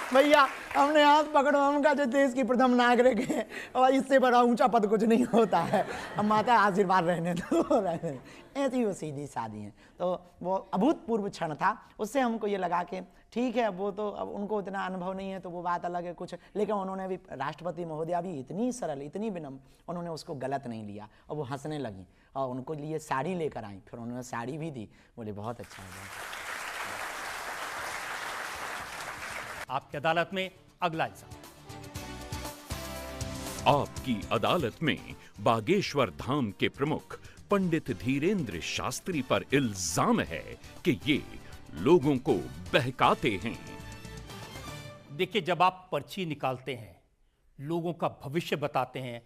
भैया हमने हाथ पकड़ो, हमका जो देश की प्रथम नागरिक है और इससे बड़ा ऊंचा पद कुछ नहीं होता है। अब माता आशीर्वाद रहने दो, रहने दो। ऐसी वो सीधी शादी है। तो वो अभूतपूर्व क्षण था, उससे हमको ये लगा कि ठीक है, वो तो अब उनको इतना अनुभव नहीं है तो वो बात अलग है कुछ, लेकिन उन्होंने भी, राष्ट्रपति महोदया भी इतनी सरल, इतनी विनम्र, उन्होंने उसको गलत नहीं लिया और वो हंसने लगी और उनको लिए साड़ी लेकर आई, फिर उन्होंने साड़ी भी दी। बोले बहुत अच्छा हो गया। आपकी अदालत में अगला इल्जाम। आपकी अदालत में बागेश्वर धाम के प्रमुख पंडित धीरेंद्र शास्त्री पर इल्जाम है कि ये लोगों को बहकाते हैं। देखिए, जब आप पर्ची निकालते हैं, लोगों का भविष्य बताते हैं,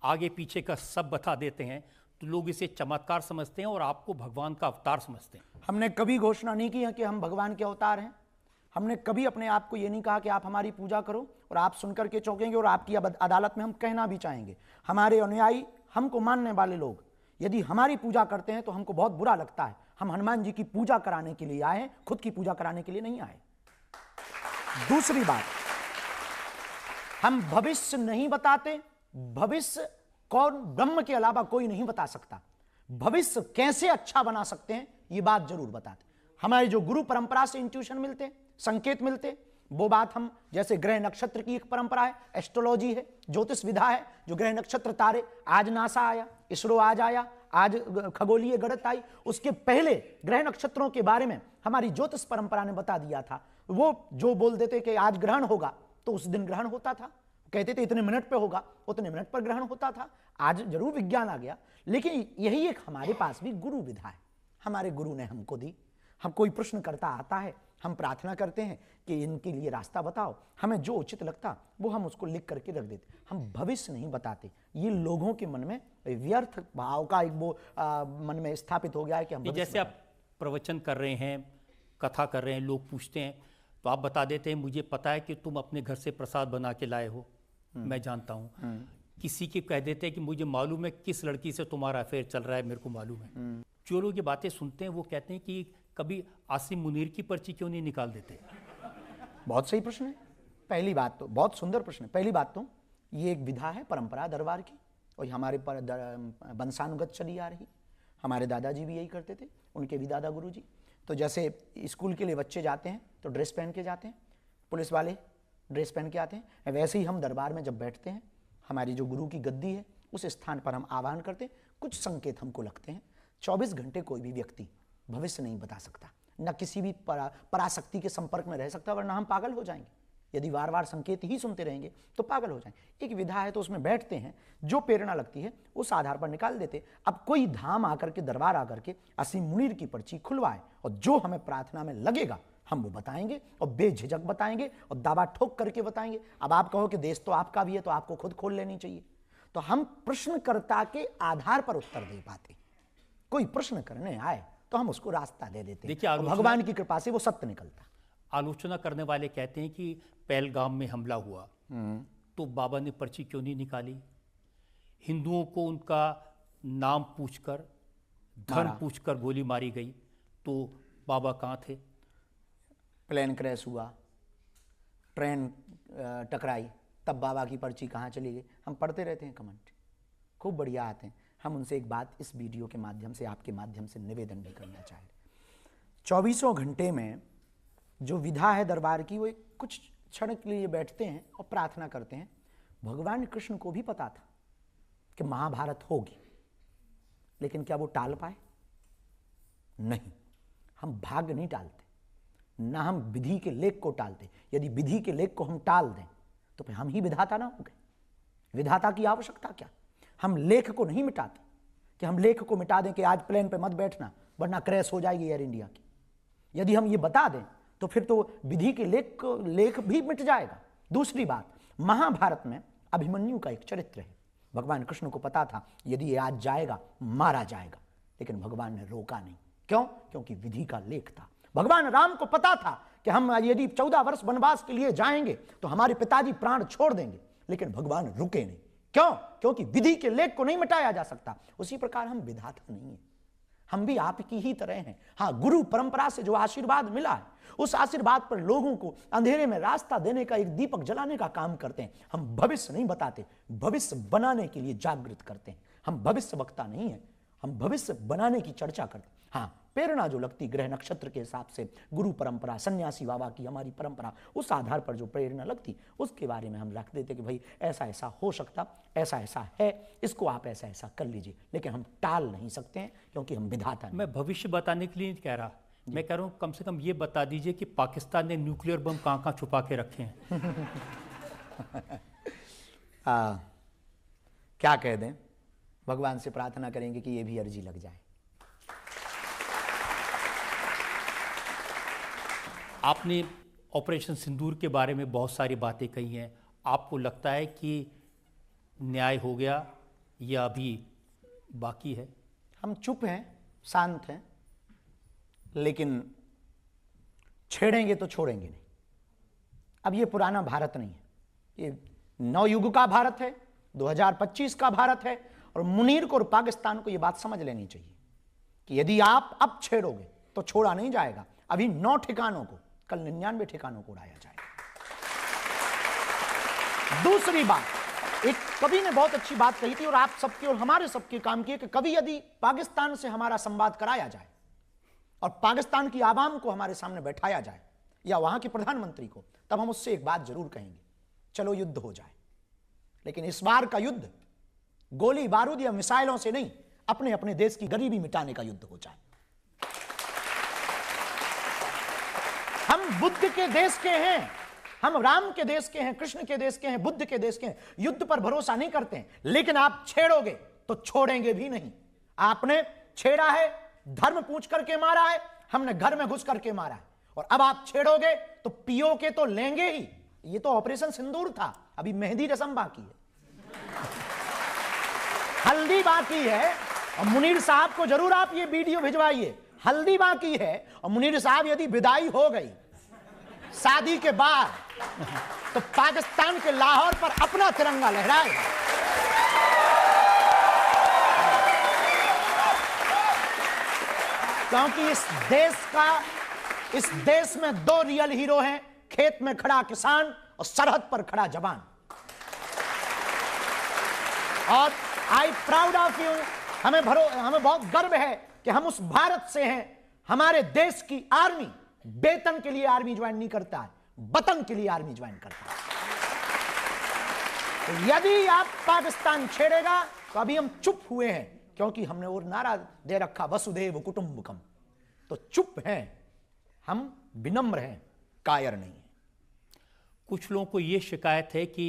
आगे पीछे का सब बता देते हैं, तो लोग इसे चमत्कार समझते हैं और आपको भगवान का अवतार समझते हैं। हमने कभी घोषणा नहीं की है कि हम भगवान के अवतार हैं। हमने कभी अपने आप को ये नहीं कहा कि आप हमारी पूजा करो और आप सुनकर के चौंकेंगे और आपकी अदालत में हम कहना भी चाहेंगे। हमारे अनुयायी, हमको मानने वाले लोग यदि हमारी पूजा करते हैं तो हमको बहुत बुरा लगता है। हम हनुमान जी की पूजा कराने के लिए आए हैं, खुद की पूजा कराने के लिए नहीं आए। दूसरी बात, हम भविष्य नहीं बताते। भविष्य कौन, ब्रह्म के अलावा कोई नहीं बता सकता। भविष्य कैसे अच्छा बना सकते हैं ये बात जरूर बताते। हमारे जो गुरु परंपरा से इंट्यूशन मिलते, संकेत मिलते, वो बात हम, जैसे ग्रह नक्षत्र की एक परंपरा है, एस्ट्रोलॉजी है, ज्योतिष विधा है, जो ग्रह नक्षत्र तारे, आज नासा आया, इसरो आज आया, आज खगोलीय गणित आई, उसके पहले ग्रह नक्षत्रों के बारे में हमारी ज्योतिष परंपरा ने बता दिया था। वो जो बोल देते कि आज ग्रहण होगा तो उस दिन ग्रहण होता था, कहते थे इतने मिनट पे होगा, उतने मिनट पर ग्रहण होता था। आज जरूर विज्ञान आ गया, लेकिन यही एक हमारे पास भी गुरु विधा है, हमारे गुरु ने हमको दी। हम कोई प्रश्न करता आता है, हम प्रार्थना करते हैं कि इनके लिए रास्ता बताओ, हमें जो उचित लगता वो हम उसको लिख करके रख देते। हम भविष्य नहीं बताते। ये लोगों के मन में व्यर्थ भाव का एक वो मन में स्थापित हो गया है कि हम जैसे आप प्रवचन कर रहे हैं, कथा कर रहे हैं, लोग पूछते हैं तो आप बता देते हैं मुझे पता है कि तुम अपने घर से प्रसाद बना के लाए हो, मैं जानता हूँ। किसी के कह देते हैं कि मुझे मालूम है किस लड़की से तुम्हारा अफेयर चल रहा है, मेरे को मालूम है। जो लोग ये बातें सुनते हैं वो कहते हैं कि कभी आसिम मुनीर की पर्ची क्यों नहीं निकाल देते? बहुत सही प्रश्न है। पहली बात तो बहुत सुंदर प्रश्न है। पहली बात तो ये एक विधा है, परंपरा दरबार की, और हमारे पर वंशानुगत चली आ रही। हमारे दादाजी भी यही करते थे, उनके भी दादा गुरु जी। तो जैसे स्कूल के लिए बच्चे जाते हैं तो ड्रेस पहन के जाते हैं, पुलिस वाले ड्रेस पहन के आते हैं, वैसे ही हम दरबार में जब बैठते हैं, हमारी जो गुरु की गद्दी है उस स्थान पर हम आह्वान करते हैं, कुछ संकेत हमको लगते हैं। 24 घंटे कोई भी व्यक्ति भविष्य नहीं बता सकता, न किसी भी पराशक्ति के संपर्क में रह सकता, वरना हम पागल हो जाएंगे। यदि बार बार संकेत ही सुनते रहेंगे तो पागल हो जाएंगे। एक विधा है तो उसमें बैठते हैं, जो प्रेरणा लगती है उस आधार पर निकाल देते। अब कोई धाम आकर के, दरबार आकर के असीम मुनीर की पर्ची खुलवाए और जो हमें प्रार्थना में लगेगा हम वो बताएंगे और बेझिझक बताएंगे और दावा ठोक करके बताएंगे। अब आप कहो कि देश तो आपका भी है तो आपको खुद खोल लेनी चाहिए। तो हम प्रश्नकर्ता के आधार पर उत्तर दे पाते। कोई प्रश्न करने आए तो हम उसको रास्ता दे देते। देखिए, भगवान की कृपा से वो सत्य निकलता। आलोचना करने वाले कहते हैं कि पहलगाम में हमला हुआ तो बाबा ने पर्ची क्यों नहीं निकाली? हिंदुओं को उनका नाम पूछकर, धर्म पूछकर गोली मारी गई तो बाबा कहाँ थे? प्लेन क्रैश हुआ, ट्रेन टकराई, तब बाबा की पर्ची कहाँ चली गई? हम पढ़ते रहते हैं कमेंट, खूब बढ़िया आते हैं। हम उनसे एक बात इस वीडियो के माध्यम से, आपके माध्यम से निवेदन भी करना चाहेंगे। 24 घंटे में जो विधा है दरबार की, वो कुछ क्षण के लिए बैठते हैं और प्रार्थना करते हैं। भगवान कृष्ण को भी पता था कि महाभारत होगी, लेकिन क्या वो टाल पाए? नहीं। हम भाग्य नहीं टालते, ना हम विधि के लेख को टालते। यदि विधि के लेख को हम टाल दें तो फिर हम ही विधाता ना हो गए। विधाता की आवश्यकता क्या? हम लेख को नहीं मिटाते कि हम लेख को मिटा दें कि आज प्लेन पे मत बैठना वरना क्रैश हो जाएगी एयर इंडिया की। यदि हम ये बता दें तो फिर तो विधि के लेख भी मिट जाएगा। दूसरी बात, महाभारत में अभिमन्यु का एक चरित्र है। भगवान कृष्ण को पता था यदि ये आज जाएगा मारा जाएगा, लेकिन भगवान ने रोका नहीं। क्यों? क्योंकि विधि का लेख था। भगवान राम को पता था कि हम यदि 14 वर्ष वनवास के लिए जाएंगे तो हमारे पिताजी प्राण छोड़ देंगे, लेकिन भगवान रुके नहीं। क्यों? क्योंकि विधि के लेख को नहीं मिटाया जा सकता। उसी प्रकार हम विधाता नहीं है, हम भी आपकी ही तरह हैं। हाँ, गुरु परंपरा से जो आशीर्वाद मिला है, उस आशीर्वाद पर लोगों को अंधेरे में रास्ता देने का एक दीपक जलाने का काम करते हैं। हम भविष्य नहीं बताते, भविष्य बनाने के लिए जागृत करते हैं। हम भविष्य वक्ता नहीं है, हम भविष्य बनाने की चर्चा करते हैं। हाँ, प्रेरणा जो लगती ग्रह नक्षत्र के हिसाब से, गुरु परंपरा, सन्यासी बाबा की हमारी परंपरा, उस आधार पर जो प्रेरणा लगती उसके बारे में हम रख देते कि भाई ऐसा ऐसा हो सकता, ऐसा ऐसा है, इसको आप ऐसा ऐसा कर लीजिए। लेकिन हम टाल नहीं सकते हैं क्योंकि हम विधाता नहीं। मैं भविष्य बताने के लिए नहीं कह रहा, मैं कह रहा हूँ कम से कम ये बता दीजिए कि पाकिस्तान ने न्यूक्लियर बम कहाँ कहाँ छुपा के रखे हैं। क्या कह दें, भगवान से प्रार्थना करेंगे कि ये भी अर्जी लग जाए। आपने ऑपरेशन सिंदूर के बारे में बहुत सारी बातें कही हैं। आपको लगता है कि न्याय हो गया या अभी बाकी है? हम चुप हैं, शांत हैं, लेकिन छेड़ेंगे तो छोड़ेंगे नहीं। अब ये पुराना भारत नहीं है, ये नवयुग का भारत है, 2025 का भारत है। और मुनीर को और पाकिस्तान को ये बात समझ लेनी चाहिए कि यदि आप अब छेड़ोगे तो छोड़ा नहीं जाएगा। अभी 9 ठिकानों को, कल 99 ठिकानों को उड़ाया जाएगा। दूसरी बात, एक कवि ने बहुत अच्छी बात कही थी और आप सबके और हमारे सबके काम की है कि कभी यदि पाकिस्तान से हमारा संवाद कराया जाए और पाकिस्तान की आवाम को हमारे सामने बैठाया जाए या वहां के प्रधानमंत्री को, तब हम उससे एक बात जरूर कहेंगे, चलो युद्ध हो जाए। लेकिन इस बार का युद्ध गोली बारूद या मिसाइलों से नहीं, अपने अपने देश की गरीबी मिटाने का युद्ध हो जाए। हम बुद्ध के देश के हैं, हम राम के देश के हैं, कृष्ण के देश के हैं, बुद्ध के देश के हैं। युद्ध पर भरोसा नहीं करते हैं, लेकिन आप छेड़ोगे तो छोड़ेंगे भी नहीं। आपने छेड़ा है, धर्म पूछ करके मारा है, हमने घर में घुस करके मारा है, और अब आप छेड़ोगे तो पियो के तो लेंगे ही। ये तो ऑपरेशन सिंदूर था, अभी मेहंदी रस्म बाकी है, हल्दी बाकी है। और मुनीर साहब को जरूर आप ये वीडियो भिजवाइए, हल्दी बाकी है। और मुनीर साहब यदि विदाई हो गई शादी के बाद तो पाकिस्तान के लाहौर पर अपना तिरंगा लहराएगा। क्योंकि इस देश में 2 रियल हीरो हैं, खेत में खड़ा किसान और सरहद पर खड़ा जवान। और आई प्राउड ऑफ यू, हमें बहुत गर्व है कि हम उस भारत से हैं। हमारे देश की आर्मी वेतन के लिए आर्मी ज्वाइन नहीं करता है, वतन के लिए आर्मी ज्वाइन करता है। तो यदि आप पाकिस्तान छेड़ेगा तो अभी हम चुप हुए हैं, क्योंकि हमने वो नारा दे रखा वसुधैव कुटुंबकम, तो चुप हैं, हम विनम्र हैं, कायर नहीं है। कुछ लोगों को यह शिकायत है कि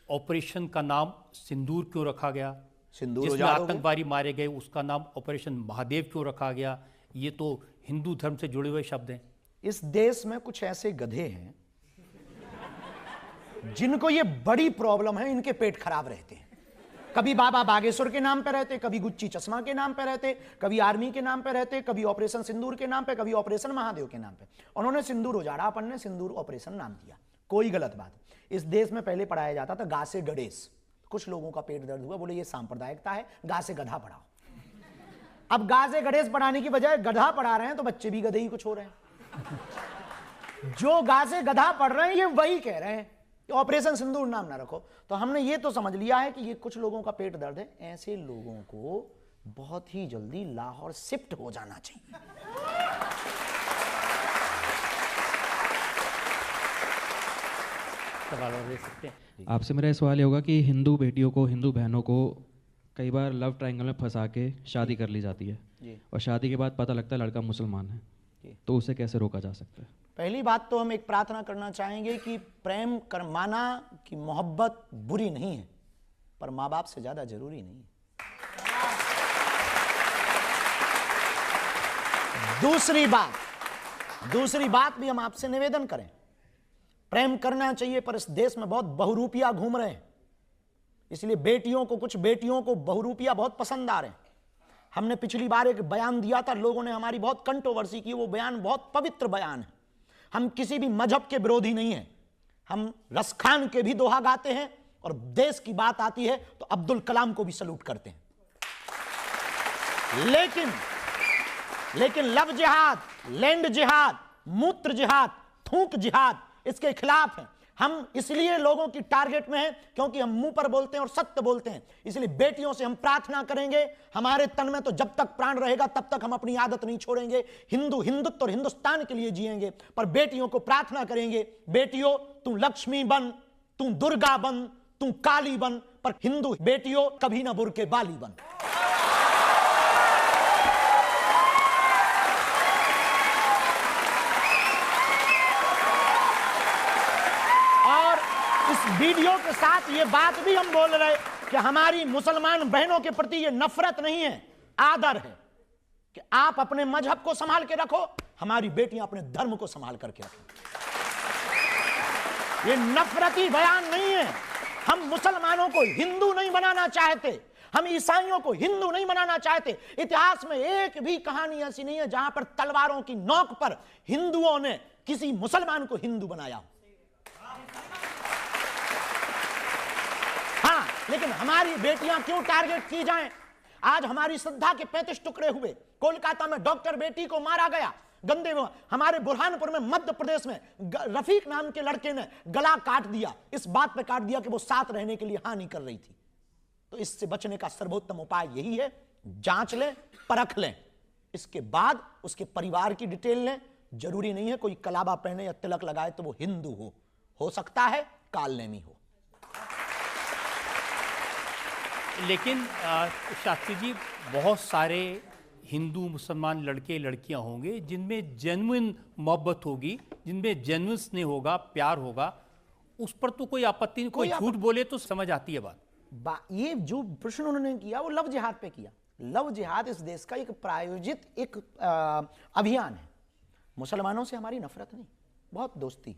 ऑपरेशन का नाम सिंदूर क्यों रखा गया, जिसमें आतंकवादी मारे गए उसका नाम ऑपरेशन महादेव क्यों रखा गया। ये तो हिंदू धर्म से जुड़े हुए शब्द हैं। इस देश में कुछ ऐसे गधे हैं जिनको ये बड़ी प्रॉब्लम है, इनके पेट खराब रहते हैं। कभी बाबा बागेश्वर के नाम पे रहते, कभी गुच्ची चश्मा के नाम पे रहते, कभी आर्मी के नाम पे रहते, कभी ऑपरेशन सिंदूर के नाम पे, कभी ऑपरेशन महादेव के नाम पे। उन्होंने सिंदूर उजाड़ा, अपन ने सिंदूर ऑपरेशन नाम दिया, कोई गलत बात। इस देश में पहले पढ़ाया जाता था गा से गणेश। कुछ लोगों का पेट दर्द हुआ, बोले ये सांप्रदायिकता है, गा से गधा पढ़ाओ। अब गा से गणेश पढ़ाने की बजाय गधा पढ़ा रहे हैं, तो बच्चे भी गधे ही कुछ हो रहे हैं। जो गा से गधा पढ़ रहे हैं ये वही कह रहे हैं ऑपरेशन सिंदूर नाम ना रखो। तो हमने ये तो समझ लिया है कि ये कुछ लोगों का पेट दर्द है, ऐसे लोगों को बहुत ही जल्दी लाहौर शिफ्ट हो जाना चाहिए। सवाल और ले सकते हैं। आपसे मेरा सवाल ये होगा कि हिंदू बेटियों को, हिंदू बहनों को कई बार लव ट्रायंगल में फंसा के शादी कर ली जाती है और शादी के बाद पता लगता है लड़का मुसलमान है, तो उसे कैसे रोका जा सकता है? पहली बात तो हम एक प्रार्थना करना चाहेंगे कि प्रेम कर माना कि मोहब्बत बुरी नहीं है, पर माँ बाप से ज्यादा जरूरी नहीं है। दूसरी बात भी हम आपसे निवेदन करें, प्रेम करना चाहिए, पर इस देश में बहुत बहुरूपिया घूम रहे हैं, इसलिए कुछ बेटियों को बहुरूपिया बहुत पसंद आ रहे हैं। हमने पिछली बार एक बयान दिया था, लोगों ने हमारी बहुत कंट्रोवर्सी की, वो बयान बहुत पवित्र बयान है। हम किसी भी मजहब के विरोधी नहीं हैं, हम रसखान के भी दोहा गाते हैं, और देश की बात आती है तो अब्दुल कलाम को भी सलूट करते हैं। लेकिन लव जिहाद, लैंड जिहाद, मूत्र जिहाद, थूक जिहाद, इसके खिलाफ हैं। हम इसलिए लोगों की टारगेट में हैं क्योंकि हम मुंह पर बोलते हैं और सत्य बोलते हैं। इसलिए बेटियों से हम प्रार्थना करेंगे, हमारे तन में तो जब तक प्राण रहेगा तब तक हम अपनी आदत नहीं छोड़ेंगे। हिंदुत्व और हिंदुस्तान के लिए जिएंगे, पर बेटियों को प्रार्थना करेंगे, बेटियों तू लक्ष्मी बन, तू दुर्गा बन, तू काली बन, पर हिंदू बेटियों कभी ना बुर्के बाली बन। इस वीडियो के साथ ये बात भी हम बोल रहे कि हमारी मुसलमान बहनों के प्रति ये नफरत नहीं है, आदर है कि आप अपने मजहब को संभाल के रखो, हमारी बेटियां अपने धर्म को संभाल करके रखें। ये नफरती बयान नहीं है। हम मुसलमानों को हिंदू नहीं बनाना चाहते, हम ईसाइयों को हिंदू नहीं बनाना चाहते। इतिहास में एक भी कहानी ऐसी नहीं है जहां पर तलवारों की नोक पर हिंदुओं ने किसी मुसलमान को हिंदू बनाया हो। हाँ, लेकिन हमारी बेटियां क्यों टारगेट की जाएं? आज हमारी श्रद्धा के 35 टुकड़े हुए। कोलकाता में डॉक्टर बेटी को मारा गया, गंदे में। हमारे बुरहानपुर में मध्य प्रदेश में रफीक नाम के लड़के ने गला काट दिया, इस बात पे काट दिया कि वो साथ रहने के लिए हानि कर रही थी। तो इससे बचने का सर्वोत्तम उपाय यही है, जांच लें, परख लें, इसके बाद उसके परिवार की डिटेल लें। जरूरी नहीं है कोई कलाबा पहने या तिलक लगाए तो वो हिंदू हो सकता है कालनेमी हो। लेकिन शास्त्री जी, बहुत सारे हिंदू मुसलमान लड़के लड़कियां होंगे जिनमें जेन्युइन मोहब्बत होगी, जिनमें जेन्युइन स्नेह होगा, प्यार होगा, उस पर तो कोई आपत्ति नहीं। कोई झूठ बोले तो समझ आती है बात। ये जो प्रश्न उन्होंने किया वो लव जिहाद पे किया। लव जिहाद इस देश का एक प्रायोजित एक अभियान है। मुसलमानों से हमारी नफरत नहीं, बहुत दोस्ती।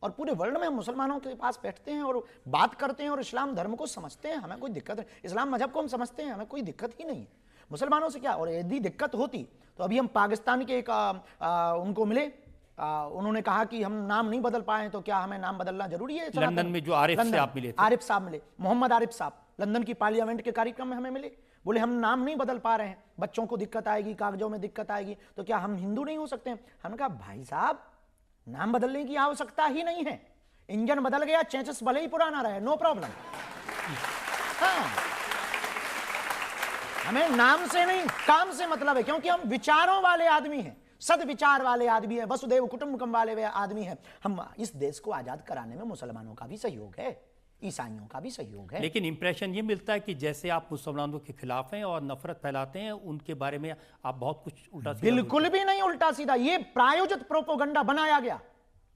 और पूरे वर्ल्ड में हम मुसलमानों के पास बैठते हैं और बात करते हैं और इस्लाम धर्म को समझते हैं, हमें कोई दिक्कत नहीं। इस्लाम मजहब को हम समझते हैं, हमें कोई दिक्कत ही नहीं है मुसलमानों से। क्या, और यदि दिक्कत होती तो अभी हम पाकिस्तान के एक उनको मिले, उन्होंने कहा कि हम नाम नहीं बदल पाए, तो क्या हमें नाम बदलना जरूरी है? लंदन में जो आरिफ से आप मिले थे, आरिफ साहब मिले, मोहम्मद आरिफ साहब लंदन की पार्लियामेंट के कार्यक्रम में हमें मिले। बोले हम नाम नहीं बदल पा रहे हैं, बच्चों को दिक्कत आएगी, कागजों में दिक्कत आएगी, तो क्या हम हिंदू नहीं हो सकते हैं? हमने कहा भाई साहब, नाम बदलने की आवश्यकता ही नहीं है। इंजन बदल गया, चेसिस भले ही पुराना रहे, नो प्रॉब्लम। हाँ, हमें नाम से नहीं काम से मतलब है, क्योंकि हम विचारों वाले आदमी हैं, सदविचार वाले आदमी हैं, वसुदेव कुटुंबकम वाले आदमी हैं। हम इस देश को आजाद कराने में मुसलमानों का भी सहयोग है, ईसाइयों का भी सहयोग है। लेकिन इंप्रेशन ये मिलता है कि जैसे आप मुसलमानों के खिलाफ हैं और नफरत फैलाते हैं, उनके बारे में आप बहुत कुछ उल्टा सीधा। बिल्कुल भी नहीं उल्टा सीधा, ये प्रायोजित प्रोपोगंडा बनाया गया।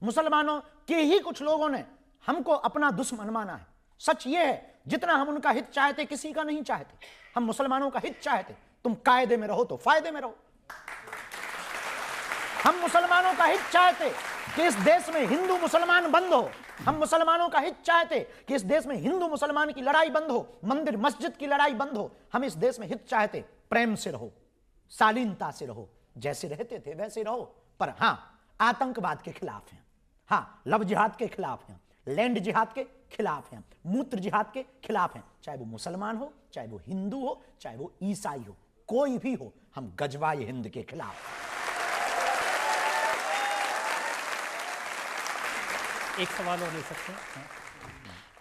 मुसलमानों के ही कुछ लोगों ने हमको अपना दुश्मन माना है। सच ये है, जितना हम उनका हित चाहते किसी का नहीं चाहते, हम मुसलमानों का हित चाहते। तुम कायदे में रहो तो फायदे में रहो। हम मुसलमानों का हित चाहते कि इस देश में हिंदू मुसलमान बंद हो। हम मुसलमानों का हित चाहते कि इस देश में हिंदू मुसलमान की लड़ाई बंद हो, मंदिर मस्जिद की लड़ाई बंद हो। हम इस देश में हित चाहते प्रेम से रहो, शालीनता से रहो, जैसे रहते थे वैसे रहो। पर हाँ, आतंकवाद के खिलाफ हैं, हाँ, लव जिहाद के खिलाफ हैं, लैंड जिहाद के खिलाफ हैं, मूत्र जिहाद के खिलाफ हैं। चाहे वो मुसलमान हो, चाहे वो हिंदू हो, चाहे वो ईसाई हो, कोई भी हो, हम गजवाए हिंद के खिलाफ। एक सवाल और ले सकते हैं?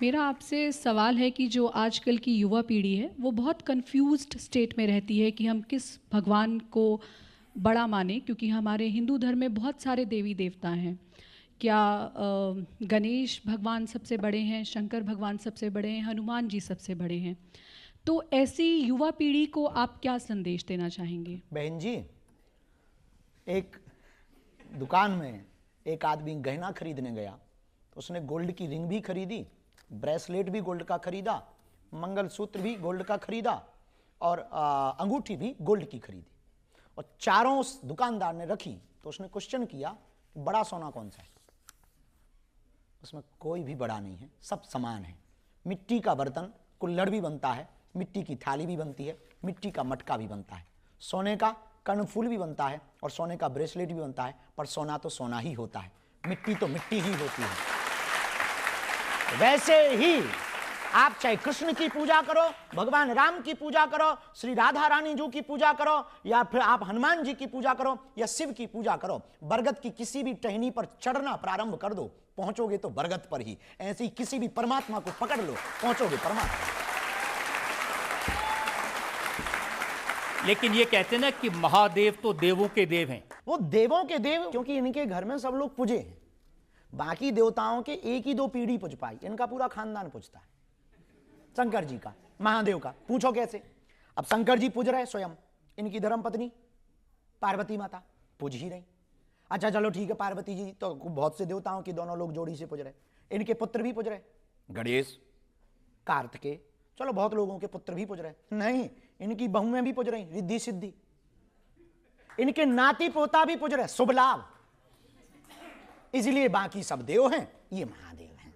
मेरा आपसे सवाल है कि जो आजकल की युवा पीढ़ी है वो बहुत कंफ्यूज्ड स्टेट में रहती है कि हम किस भगवान को बड़ा माने, क्योंकि हमारे हिंदू धर्म में बहुत सारे देवी देवता हैं। क्या गणेश भगवान सबसे बड़े हैं, शंकर भगवान सबसे बड़े हैं, हनुमान जी सबसे बड़े हैं? तो ऐसी युवा पीढ़ी को आप क्या संदेश देना चाहेंगे? बहन जी, एक दुकान में एक आदमी गहना खरीदने गया, तो उसने गोल्ड की रिंग भी खरीदी, ब्रेसलेट भी गोल्ड का खरीदा, मंगलसूत्र भी गोल्ड का खरीदा और अंगूठी भी गोल्ड की खरीदी। और चारों उस दुकानदार ने रखी, तो उसने क्वेश्चन किया, बड़ा सोना कौन सा है? उसमें कोई भी बड़ा नहीं है, सब समान है। मिट्टी का बर्तन कुल्हड़ भी बनता है, मिट्टी की थाली भी बनती है, मिट्टी का मटका भी बनता है, सोने का कर्णफूल भी बनता है और सोने का ब्रेसलेट भी बनता है, पर सोना तो सोना ही होता है, मिट्टी तो मिट्टी ही होती है। वैसे ही आप चाहे कृष्ण की पूजा करो, भगवान राम की पूजा करो, श्री राधा रानी जी की पूजा करो, या फिर आप हनुमान जी की पूजा करो या शिव की पूजा करो, बरगद की किसी भी टहनी पर चढ़ना प्रारंभ कर दो, पहुंचोगे तो बरगद पर ही। ऐसे ही किसी भी परमात्मा को पकड़ लो, पहुंचोगे परमात्मा। लेकिन ये कहते हैं ना कि महादेव तो देवों के देव हैं। वो देवों के देव क्योंकि इनके घर में सब लोग पूजे हैं, बाकी देवताओं के एक ही 2 पीढ़ी पूज पाई, इनका पूरा खानदान पूजता है। शंकर जी का, महादेव का पूछो कैसे। अब शंकर जी पूज रहे स्वयं, इनकी धर्मपत्नी पार्वती माता पूज ही रही। अच्छा चलो ठीक है, पार्वती जी तो बहुत से देवताओं की दोनों लोग जोड़ी से पूज रहे, इनके पुत्र भी पूज रहे, गणेश कार्तिकेय, चलो बहुत लोगों के पुत्र भी पूज रहे। नहीं, इनकी बहुएं भी पूज रही, रिद्धि सिद्धि, इनके नाती पोता भी पूज रहे, शुभ लाभ। इसलिए बाकी सब देव हैं, ये महादेव हैं।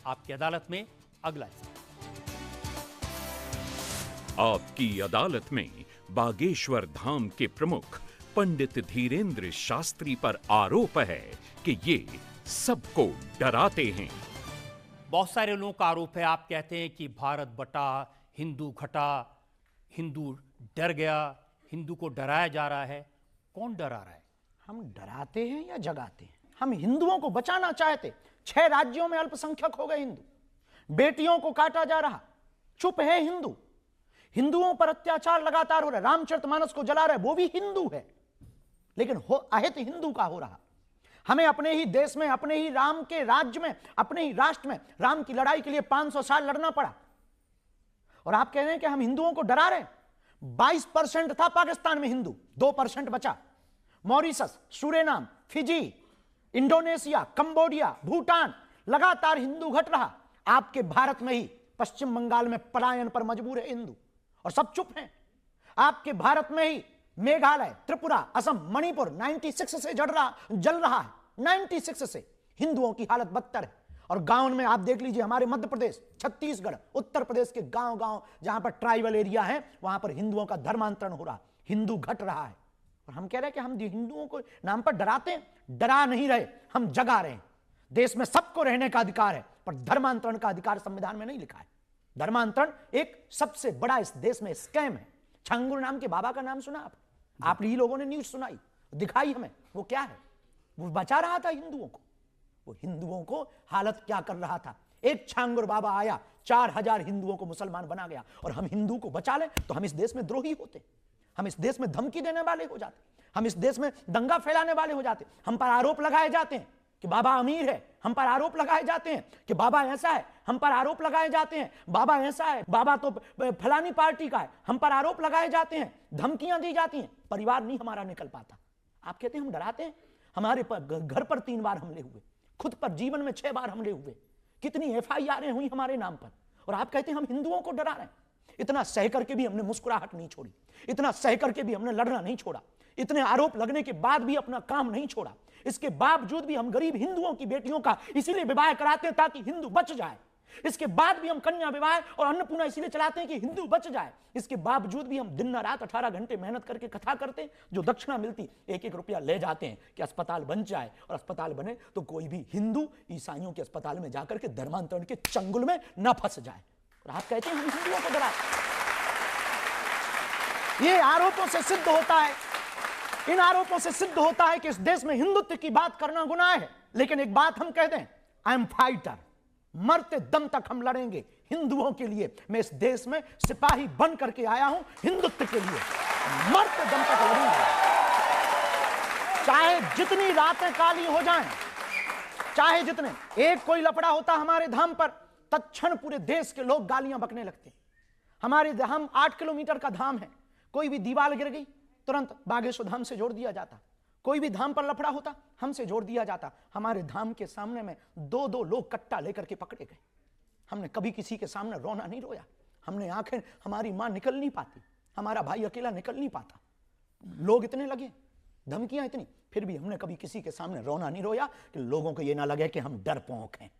आपकी अदालत में अगला हिस्सा। आपकी अदालत में बागेश्वर धाम के प्रमुख पंडित धीरेंद्र शास्त्री पर आरोप है कि ये सबको डराते हैं। बहुत सारे लोगों का आरोप है, आप कहते हैं कि भारत बटा, हिंदू घटा, हिंदू डर गया, हिंदू को डराया जा रहा है। कौन डरा रहा है? हम डराते हैं या जगाते हैं? हम हिंदुओं को बचाना चाहते। 6 राज्यों में अल्पसंख्यक हो गए हिंदू, बेटियों को काटा जा रहा, चुप है हिंदू। हिंदुओं पर अत्याचार लगातार हो रहा है, रामचरितमानस को जला रहा है, वो भी हिंदू है, लेकिन अहित हिंदू का हो रहा। हमें अपने ही देश में, अपने ही राम के राज्य में, अपने ही राष्ट्र में राम की लड़ाई के लिए 500 साल लड़ना पड़ा, और आप कह रहे हैं कि हम हिंदुओं को डरा रहे हैं। 22% था पाकिस्तान में हिंदू, 2% बचा। Mauritius, Suriname, Fiji, Indonesia, Cambodia, Bhutan, लगातार हिंदू घट रहा। आपके भारत में ही पश्चिम बंगाल में पलायन पर मजबूर है हिंदू, और सब चुप हैं। आपके भारत में ही मेघालय, त्रिपुरा, असम, मणिपुर 96 से जल रहा है। 96 से हिंदुओं की हालत बदतर है। और गांव में आप देख लीजिए, हमारे मध्य प्रदेश, छत्तीसगढ़, उत्तर प्रदेश के गांव जहां पर ट्राइबल एरिया है, वहां पर हिंदुओं का धर्मांतरण हो रहा, हिंदू घट रहा है। और हम कह रहे हैं कि हम हिंदुओं को नाम पर डराते हैं। डरा नहीं रहे, हम जगा रहे हैं। देश में सबको रहने का अधिकार है, पर धर्मांतरण का अधिकार संविधान में नहीं लिखा है। धर्मांतरण एक सबसे बड़ा इस देश में स्कैम है। छांगुर नाम के बाबा का नाम सुना आप ही लोगों ने न्यूज सुनाई, दिखाई हमें, वो क्या है? वो बचा रहा था हिंदुओं को। वो हिंदुओं को हालत क्या कर रहा था? एक छांगुर बाबा आया, 4000 हिंदुओं को मुसलमान बना गया। और हम हिंदू को बचा लें तो हम इस देश में द्रोही होते, हम इस देश में धमकी देने वाले हो जाते, हम इस देश में दंगा फैलाने वाले हो जाते। हम पर आरोप लगाए जाते हैं कि बाबा अमीर है, हम पर आरोप लगाए जाते हैं कि बाबा ऐसा है, हम पर आरोप लगाए जाते हैं बाबा ऐसा है, बाबा तो फलानी पार्टी का है, हम पर आरोप लगाए जाते हैं, धमकियां दी जाती हैं, परिवार नहीं हमारा निकल पाता। आप कहते हैं हम डराते हैं? हमारे घर पर 3 बार हमले हुए, खुद पर जीवन में 6 बार हमले हुए, कितनी FIR हुई हमारे नाम पर, और आप कहते हैं हम हिंदुओं को डरा रहे हैं। इतना सह करके भी हमने मुस्कुराहट नहीं छोड़ी, इतना सह करके भी हमने लड़ना नहीं छोड़ा, इतने आरोप लगने के बाद भी अपना काम नहीं छोड़ा। इसके बावजूद भी हम गरीब हिंदुओं की बेटियों का इसीलिए विवाह कराते हैं ताकि हिंदू बच जाए। इसके बाद भी हम कन्या विवाह और अन्नपूर्णा इसीलिए चलाते हैं कि हिंदू बच जाए। इसके बावजूद भी हम दिन रात 18 घंटे मेहनत करके कथा करते हैं। जो दक्षिणा मिलती 1-1 रुपया ले जाते हैं कि अस्पताल बन जाए, और अस्पताल बने तो कोई भी हिंदू ईसाइयों के अस्पताल में जाकर के धर्मांतरण के चंगुल में न फंस जाए। और आप कहते हैं हम हिंदुओं को डरा। ये आरोपों से सिद्ध होता है, इन आरोपों से सिद्ध होता है कि इस देश में हिंदुत्व की बात करना गुनाह है। लेकिन एक बात हम कह दें, आई एम फाइटर, मरते दम तक हम लड़ेंगे हिंदुओं के लिए। मैं इस देश में सिपाही बन करके आया हूं हिंदुत्व के लिए, मरते दम तक लड़ूंगा। चाहे जितनी रातें काली हो जाएं, चाहे जितने, एक कोई लफड़ा होता हमारे धाम पर, तत्क्षण पूरे देश के लोग गालियां बकने लगते। हम 8 किलोमीटर का धाम है, कोई भी दीवार गिर गई तुरंत बागेश्वर धाम से जोड़ दिया जाता। कोई भी धाम पर लफड़ा होता हमसे जोड़ दिया जाता। हमारे धाम के सामने में 2-2 लोग कट्टा लेकर के पकड़े गए। हमने कभी किसी के सामने रोना नहीं रोया। हमने आंखें, हमारी मां निकल नहीं पाती, हमारा भाई अकेला निकल नहीं पाता, लोग इतने लगे, धमकियां इतनी, फिर भी हमने कभी किसी के सामने रोना नहीं रोया कि लोगों को यह ना लगे कि हम डरपोक हैं,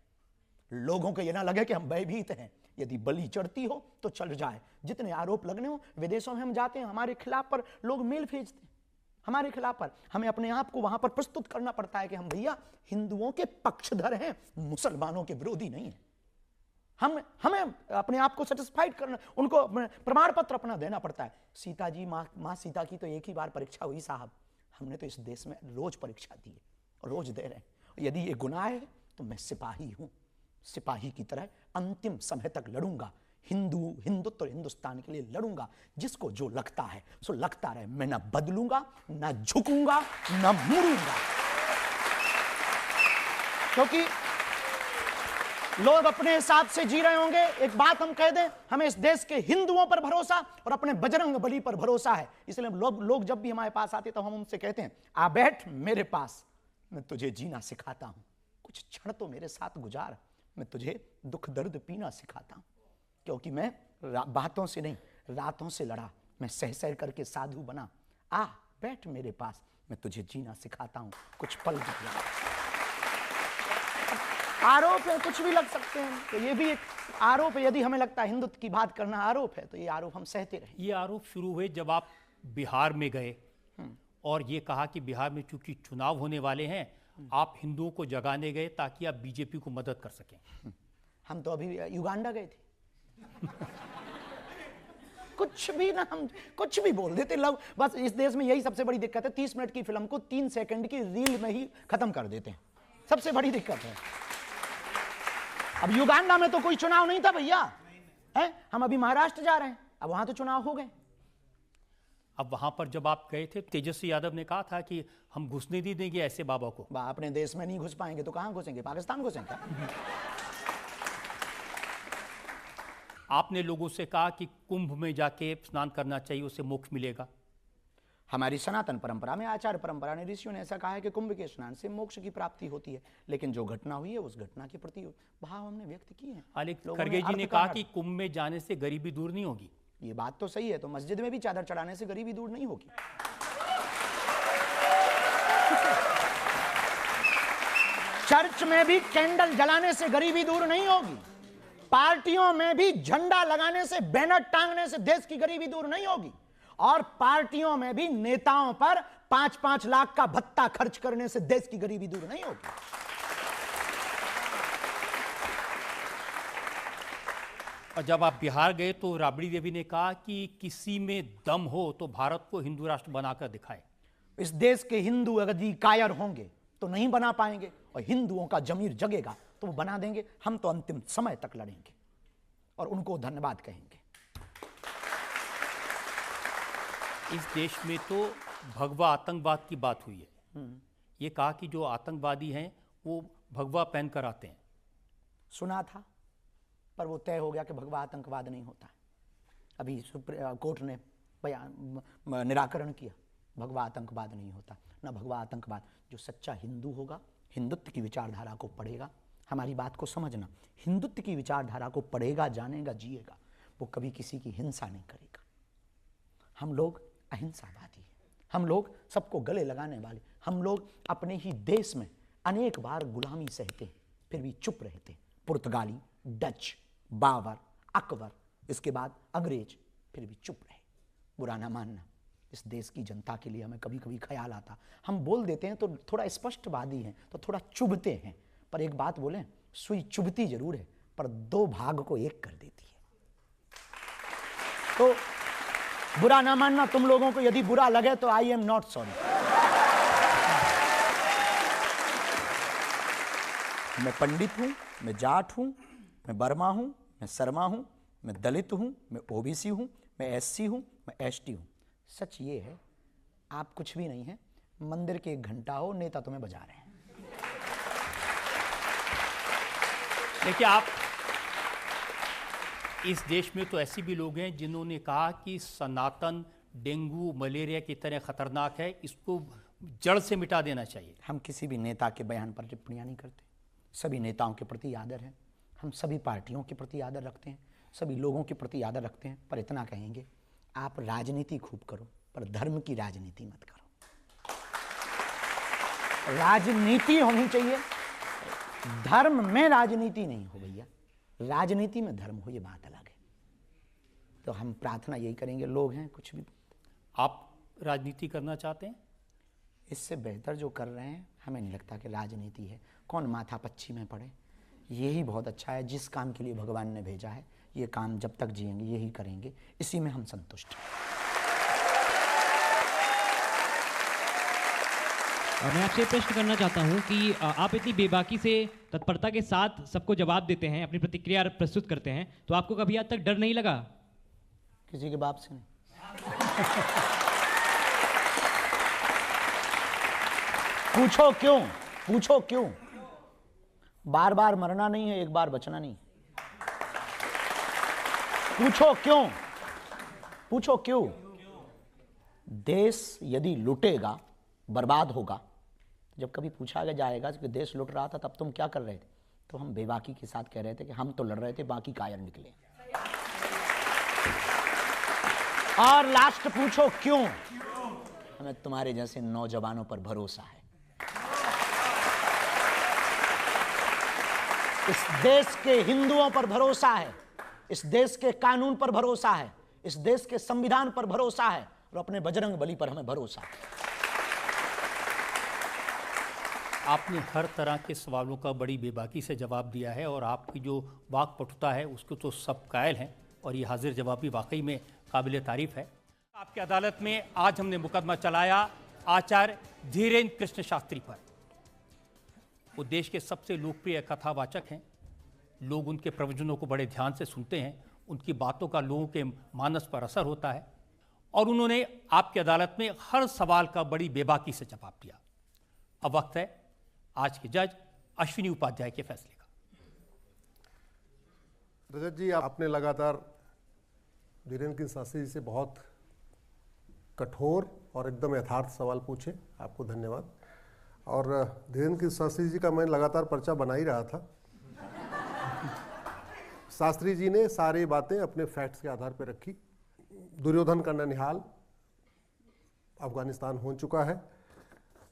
लोगों को यह ना लगे कि हम भयभीत हैं। यदि बलि चढ़ती हो तो चढ़ जाए, जितने आरोप लगने हो। विदेशों में हम जाते हैं, हमारे खिलाफ पर लोग मेल भेजते हैं, हमारे खिलाफ पर हमें अपने आप को वहां पर प्रस्तुत करना पड़ता है कि हम भैया हिंदुओं के पक्षधर हैं, मुसलमानों के विरोधी नहीं है। हमें अपने आप को सेटिस्फाइड करना, उनको प्रमाण पत्र अपना देना पड़ता है। सीता जी, माँ सीता की तो एक ही बार परीक्षा हुई साहब, हमने तो इस देश में रोज परीक्षा दी है और रोज दे रहे हैं। यदि ये गुनाह है तो मैं सिपाही हूं, सिपाही की तरह अंतिम समय तक लड़ूंगा, हिंदुत्व और हिंदुस्तान के लिए लड़ूंगा। जिसको जो लगता है सो लगता रहे, मैं ना बदलूंगा, ना झुकूंगा, ना मुड़ूंगा। क्योंकि लोग अपने हिसाब से जी रहे होंगे। एक बात हम कह दें, हमें इस देश के हिंदुओं पर भरोसा और अपने बजरंग बली पर भरोसा है। इसलिए लोग जब भी हमारे पास आते तो हम उनसे कहते हैं, आ बैठ मेरे पास, मैं तुझे जीना सिखाता हूं, कुछ क्षण तो मेरे साथ गुजार, मैं तुझे दुख दर्द पीना सिखाता हूं। क्योंकि मैं बातों से नहीं, रातों से लड़ा, मैं सह सह करके साधु बना। आ बैठ मेरे पास, मैं तुझे जीना सिखाता हूं, कुछ पल गुजरा। आरोप है, कुछ भी लग सकते हैं, तो ये भी एक आरोप है। यदि हमें लगता है हिंदुत्व की बात करना आरोप है, तो ये आरोप हम सहते रहे। ये आरोप शुरू हुए जब आप बिहार में गए और ये कहा कि बिहार में चूंकि चुनाव होने वाले हैं, आप हिंदुओं को जगाने गए ताकि आप बीजेपी को मदद कर सकें। हम तो अभी युगांडा गए थे। कुछ भी ना, हम कुछ भी बोल देते लोग। बस इस देश में यही सबसे बड़ी दिक्कत है, 30 मिनट की फिल्म को 3 सेकंड की रील में ही खत्म कर देते हैं, सबसे बड़ी दिक्कत है। अब युगांडा में तो कोई चुनाव नहीं था भैया, है? हम अभी महाराष्ट्र जा रहे हैं, अब वहां तो चुनाव हो गए। अब वहां पर जब आप गए थे, तेजस्वी यादव ने कहा था कि हम घुसने नहीं देंगे ऐसे बाबा को। अपने देश में नहीं घुस पाएंगे तो कहां घुसेंगे, पाकिस्तान घुसेंगे। आपने लोगों से कहा कि कुंभ में जाके स्नान करना चाहिए, उससे मोक्ष मिलेगा। हमारी सनातन परंपरा में, आचार्य परंपरा ने, ऋषियों ने ऐसा कहा है कि कुंभ के स्नान से मोक्ष की प्राप्ति होती है। लेकिन जो घटना हुई है उस घटना के प्रति भाव हमने व्यक्त किए हैं। खड़गे जी ने कहा कि कुंभ में जाने से गरीबी दूर नहीं होगी। ये बात तो सही है, तो मस्जिद में भी चादर चढ़ाने से गरीबी दूर नहीं होगी। चर्च में भी कैंडल जलाने से गरीबी दूर नहीं होगी। पार्टियों में भी झंडा लगाने से, बैनर टांगने से देश की गरीबी दूर नहीं होगी। और पार्टियों में भी नेताओं पर 5-5 लाख का भत्ता खर्च करने से देश की गरीबी दूर नहीं होगी। और जब आप बिहार गए तो राबड़ी देवी ने कहा कि किसी में दम हो तो भारत को हिंदू राष्ट्र बनाकर दिखाए। इस देश के हिंदू यदि कायर होंगे तो नहीं बना पाएंगे, और हिंदुओं का जमीर जगेगा तो वो बना देंगे। हम तो अंतिम समय तक लड़ेंगे और उनको धन्यवाद कहेंगे। इस देश में तो भगवा आतंकवाद की बात हुई है। ये कहा कि जो आतंकवादी हैं वो भगवा पहन कर आते हैं। सुना था, पर वो तय हो गया कि भगवा आतंकवाद नहीं होता है। अभी सुप्रीम कोर्ट ने निराकरण किया, भगवा आतंकवाद नहीं होता। ना भगवा आतंकवाद, जो सच्चा हिंदू होगा, हिंदुत्व की विचारधारा को पढ़ेगा, हमारी बात को समझना, हिंदुत्व की विचारधारा को पढ़ेगा, जानेगा, जिएगा, वो कभी किसी की हिंसा नहीं करेगा। हम लोग अहिंसावादी हैं, हम लोग सबको गले लगाने वाले, हम लोग अपने ही देश में अनेक बार गुलामी सहते फिर भी चुप रहते। पुर्तगाली, डच, बाबर, अकबर, इसके बाद अंग्रेज, फिर भी चुप रहे। बुरा ना मानना, इस देश की जनता के लिए हमें कभी कभी ख्याल आता, हम बोल देते हैं तो थोड़ा स्पष्टवादी हैं, तो थोड़ा चुभते हैं। पर एक बात बोलें, सुई चुभती जरूर है पर 2 भाग को 1 कर देती है। तो बुरा ना मानना, तुम लोगों को यदि बुरा लगे तो आई एम नॉट सॉरी। मैं पंडित हूं, मैं जाट हूं, मैं बर्मा हूं, मैं शर्मा हूं, मैं दलित हूं, मैं ओबीसी हूं, मैं एससी हूं, मैं एसटी हूं। सच ये है, आप कुछ भी नहीं है, मंदिर के 1 घंटा हो, नेता तुम्हें बजा रहे हैं। देखिए, आप इस देश में तो ऐसे भी लोग हैं जिन्होंने कहा कि सनातन डेंगू मलेरिया की तरह खतरनाक है, इसको जड़ से मिटा देना चाहिए। हम किसी भी नेता के बयान पर टिप्पणियां नहीं करते। सभी नेताओं के प्रति आदर है, हम सभी पार्टियों के प्रति आदर रखते हैं, सभी लोगों के प्रति आदर रखते हैं। पर इतना कहेंगे, आप राजनीति खूब करो पर धर्म की राजनीति मत करो। राजनीति होनी चाहिए, धर्म में राजनीति नहीं हो भैया, राजनीति में धर्म हो, ये बात अलग है। तो हम प्रार्थना यही करेंगे, लोग हैं कुछ भी। आप राजनीति करना चाहते हैं? इससे बेहतर जो कर रहे हैं हमें नहीं लगता कि राजनीति है। कौन माथा पच्ची में पड़े, यही बहुत अच्छा है। जिस काम के लिए भगवान ने भेजा है ये काम जब तक जिएंगे यही करेंगे, इसी में हम संतुष्ट हैं। और मैं आपसे प्रश्न करना चाहता हूं कि आप इतनी बेबाकी से तत्परता के साथ सबको जवाब देते हैं, अपनी प्रतिक्रिया प्रस्तुत करते हैं, तो आपको कभी आज तक डर नहीं लगा? किसी के बाप से नहीं। पूछो क्यों, पूछो क्यों? बार बार मरना नहीं है, एक बार बचना नहीं। पूछो क्यों, पूछो क्यों? देश यदि लूटेगा, बर्बाद होगा, जब कभी पूछा जाएगा कि देश लूट रहा था तब तुम क्या कर रहे थे, तो हम बेबाकी के साथ कह रहे थे कि हम तो लड़ रहे थे, बाकी कायर निकले। और लास्ट पूछो क्यों? हमें तुम्हारे जैसे नौजवानों पर भरोसा है। इस देश के हिंदुओं पर भरोसा है, इस देश के कानून पर भरोसा है, इस देश के संविधान पर भरोसा है, और अपने बजरंग बली पर हमें भरोसा है। आपने हर तरह के सवालों का बड़ी बेबाकी से जवाब दिया है और आपकी जो वाकपटुता है उसको तो सब कायल हैं, और ये हाजिर जवाबी वाकई में काबिल तारीफ है। आपकी अदालत में आज हमने मुकदमा चलाया आचार्य धीरेन्द्र कृष्ण शास्त्री पर। वो देश के सबसे लोकप्रिय कथावाचक हैं, लोग उनके प्रवचनों को बड़े ध्यान से सुनते हैं, उनकी बातों का लोगों के मानस पर असर होता है, और उन्होंने आपकी अदालत में हर सवाल का बड़ी बेबाकी से जवाब दिया। अब वक्त है आज के जज अश्विनी उपाध्याय के फैसले का। रजत जी, आपने लगातार धीरेन्द्र कृष्ण शास्त्री जी से बहुत कठोर और एकदम यथार्थ सवाल पूछे, आपको धन्यवाद। और धीरेन्द्र कृष्ण शास्त्री जी का मैं लगातार पर्चा बना ही रहा था। शास्त्री जी ने सारी बातें अपने फैक्ट्स के आधार पर रखी। दुर्योधन का ननिहाल अफगानिस्तान हो चुका है,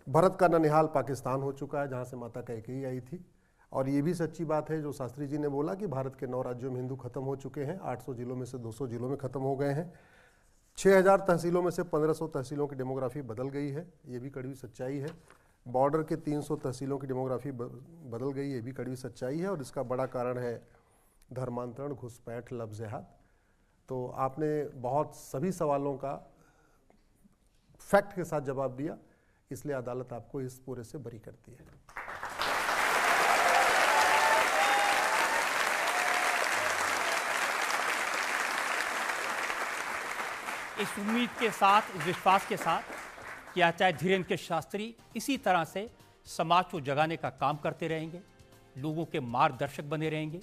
भरत का ननिहाल पाकिस्तान हो चुका है जहाँ से माता कैकेयी आई थी, और ये भी सच्ची बात है जो शास्त्री जी ने बोला कि भारत के 9 राज्यों में हिंदू खत्म हो चुके हैं, 800 जिलों में से 200 जिलों में खत्म हो गए हैं, 6000 तहसीलों में से 1500 तहसीलों की डेमोग्राफी बदल गई है, ये भी कड़वी सच्चाई है। बॉर्डर के 300 तहसीलों की डेमोग्राफी बदल गई, ये भी कड़वी सच्चाई है, और इसका बड़ा कारण है धर्मांतरण, घुसपैठ, लफ्ज़ जिहाद। तो आपने बहुत सभी सवालों का फैक्ट के साथ जवाब दिया, इसलिए अदालत आपको इस पूरे से बरी करती है। इस उम्मीद के साथ, इस विश्वास के साथ कि आचार्य धीरेन्द्र कृष्ण शास्त्री इसी तरह से समाज को जगाने का काम करते रहेंगे, लोगों के मार्गदर्शक बने रहेंगे,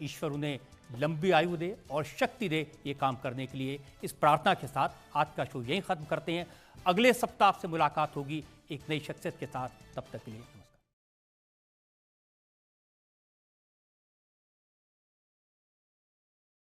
ईश्वर उन्हें लंबी आयु दे और शक्ति दे ये काम करने के लिए। इस प्रार्थना के साथ आज का शो यहीं खत्म करते हैं। अगले सप्ताह आपसे मुलाकात होगी एक नई शख्सियत के साथ, तब तक के लिए।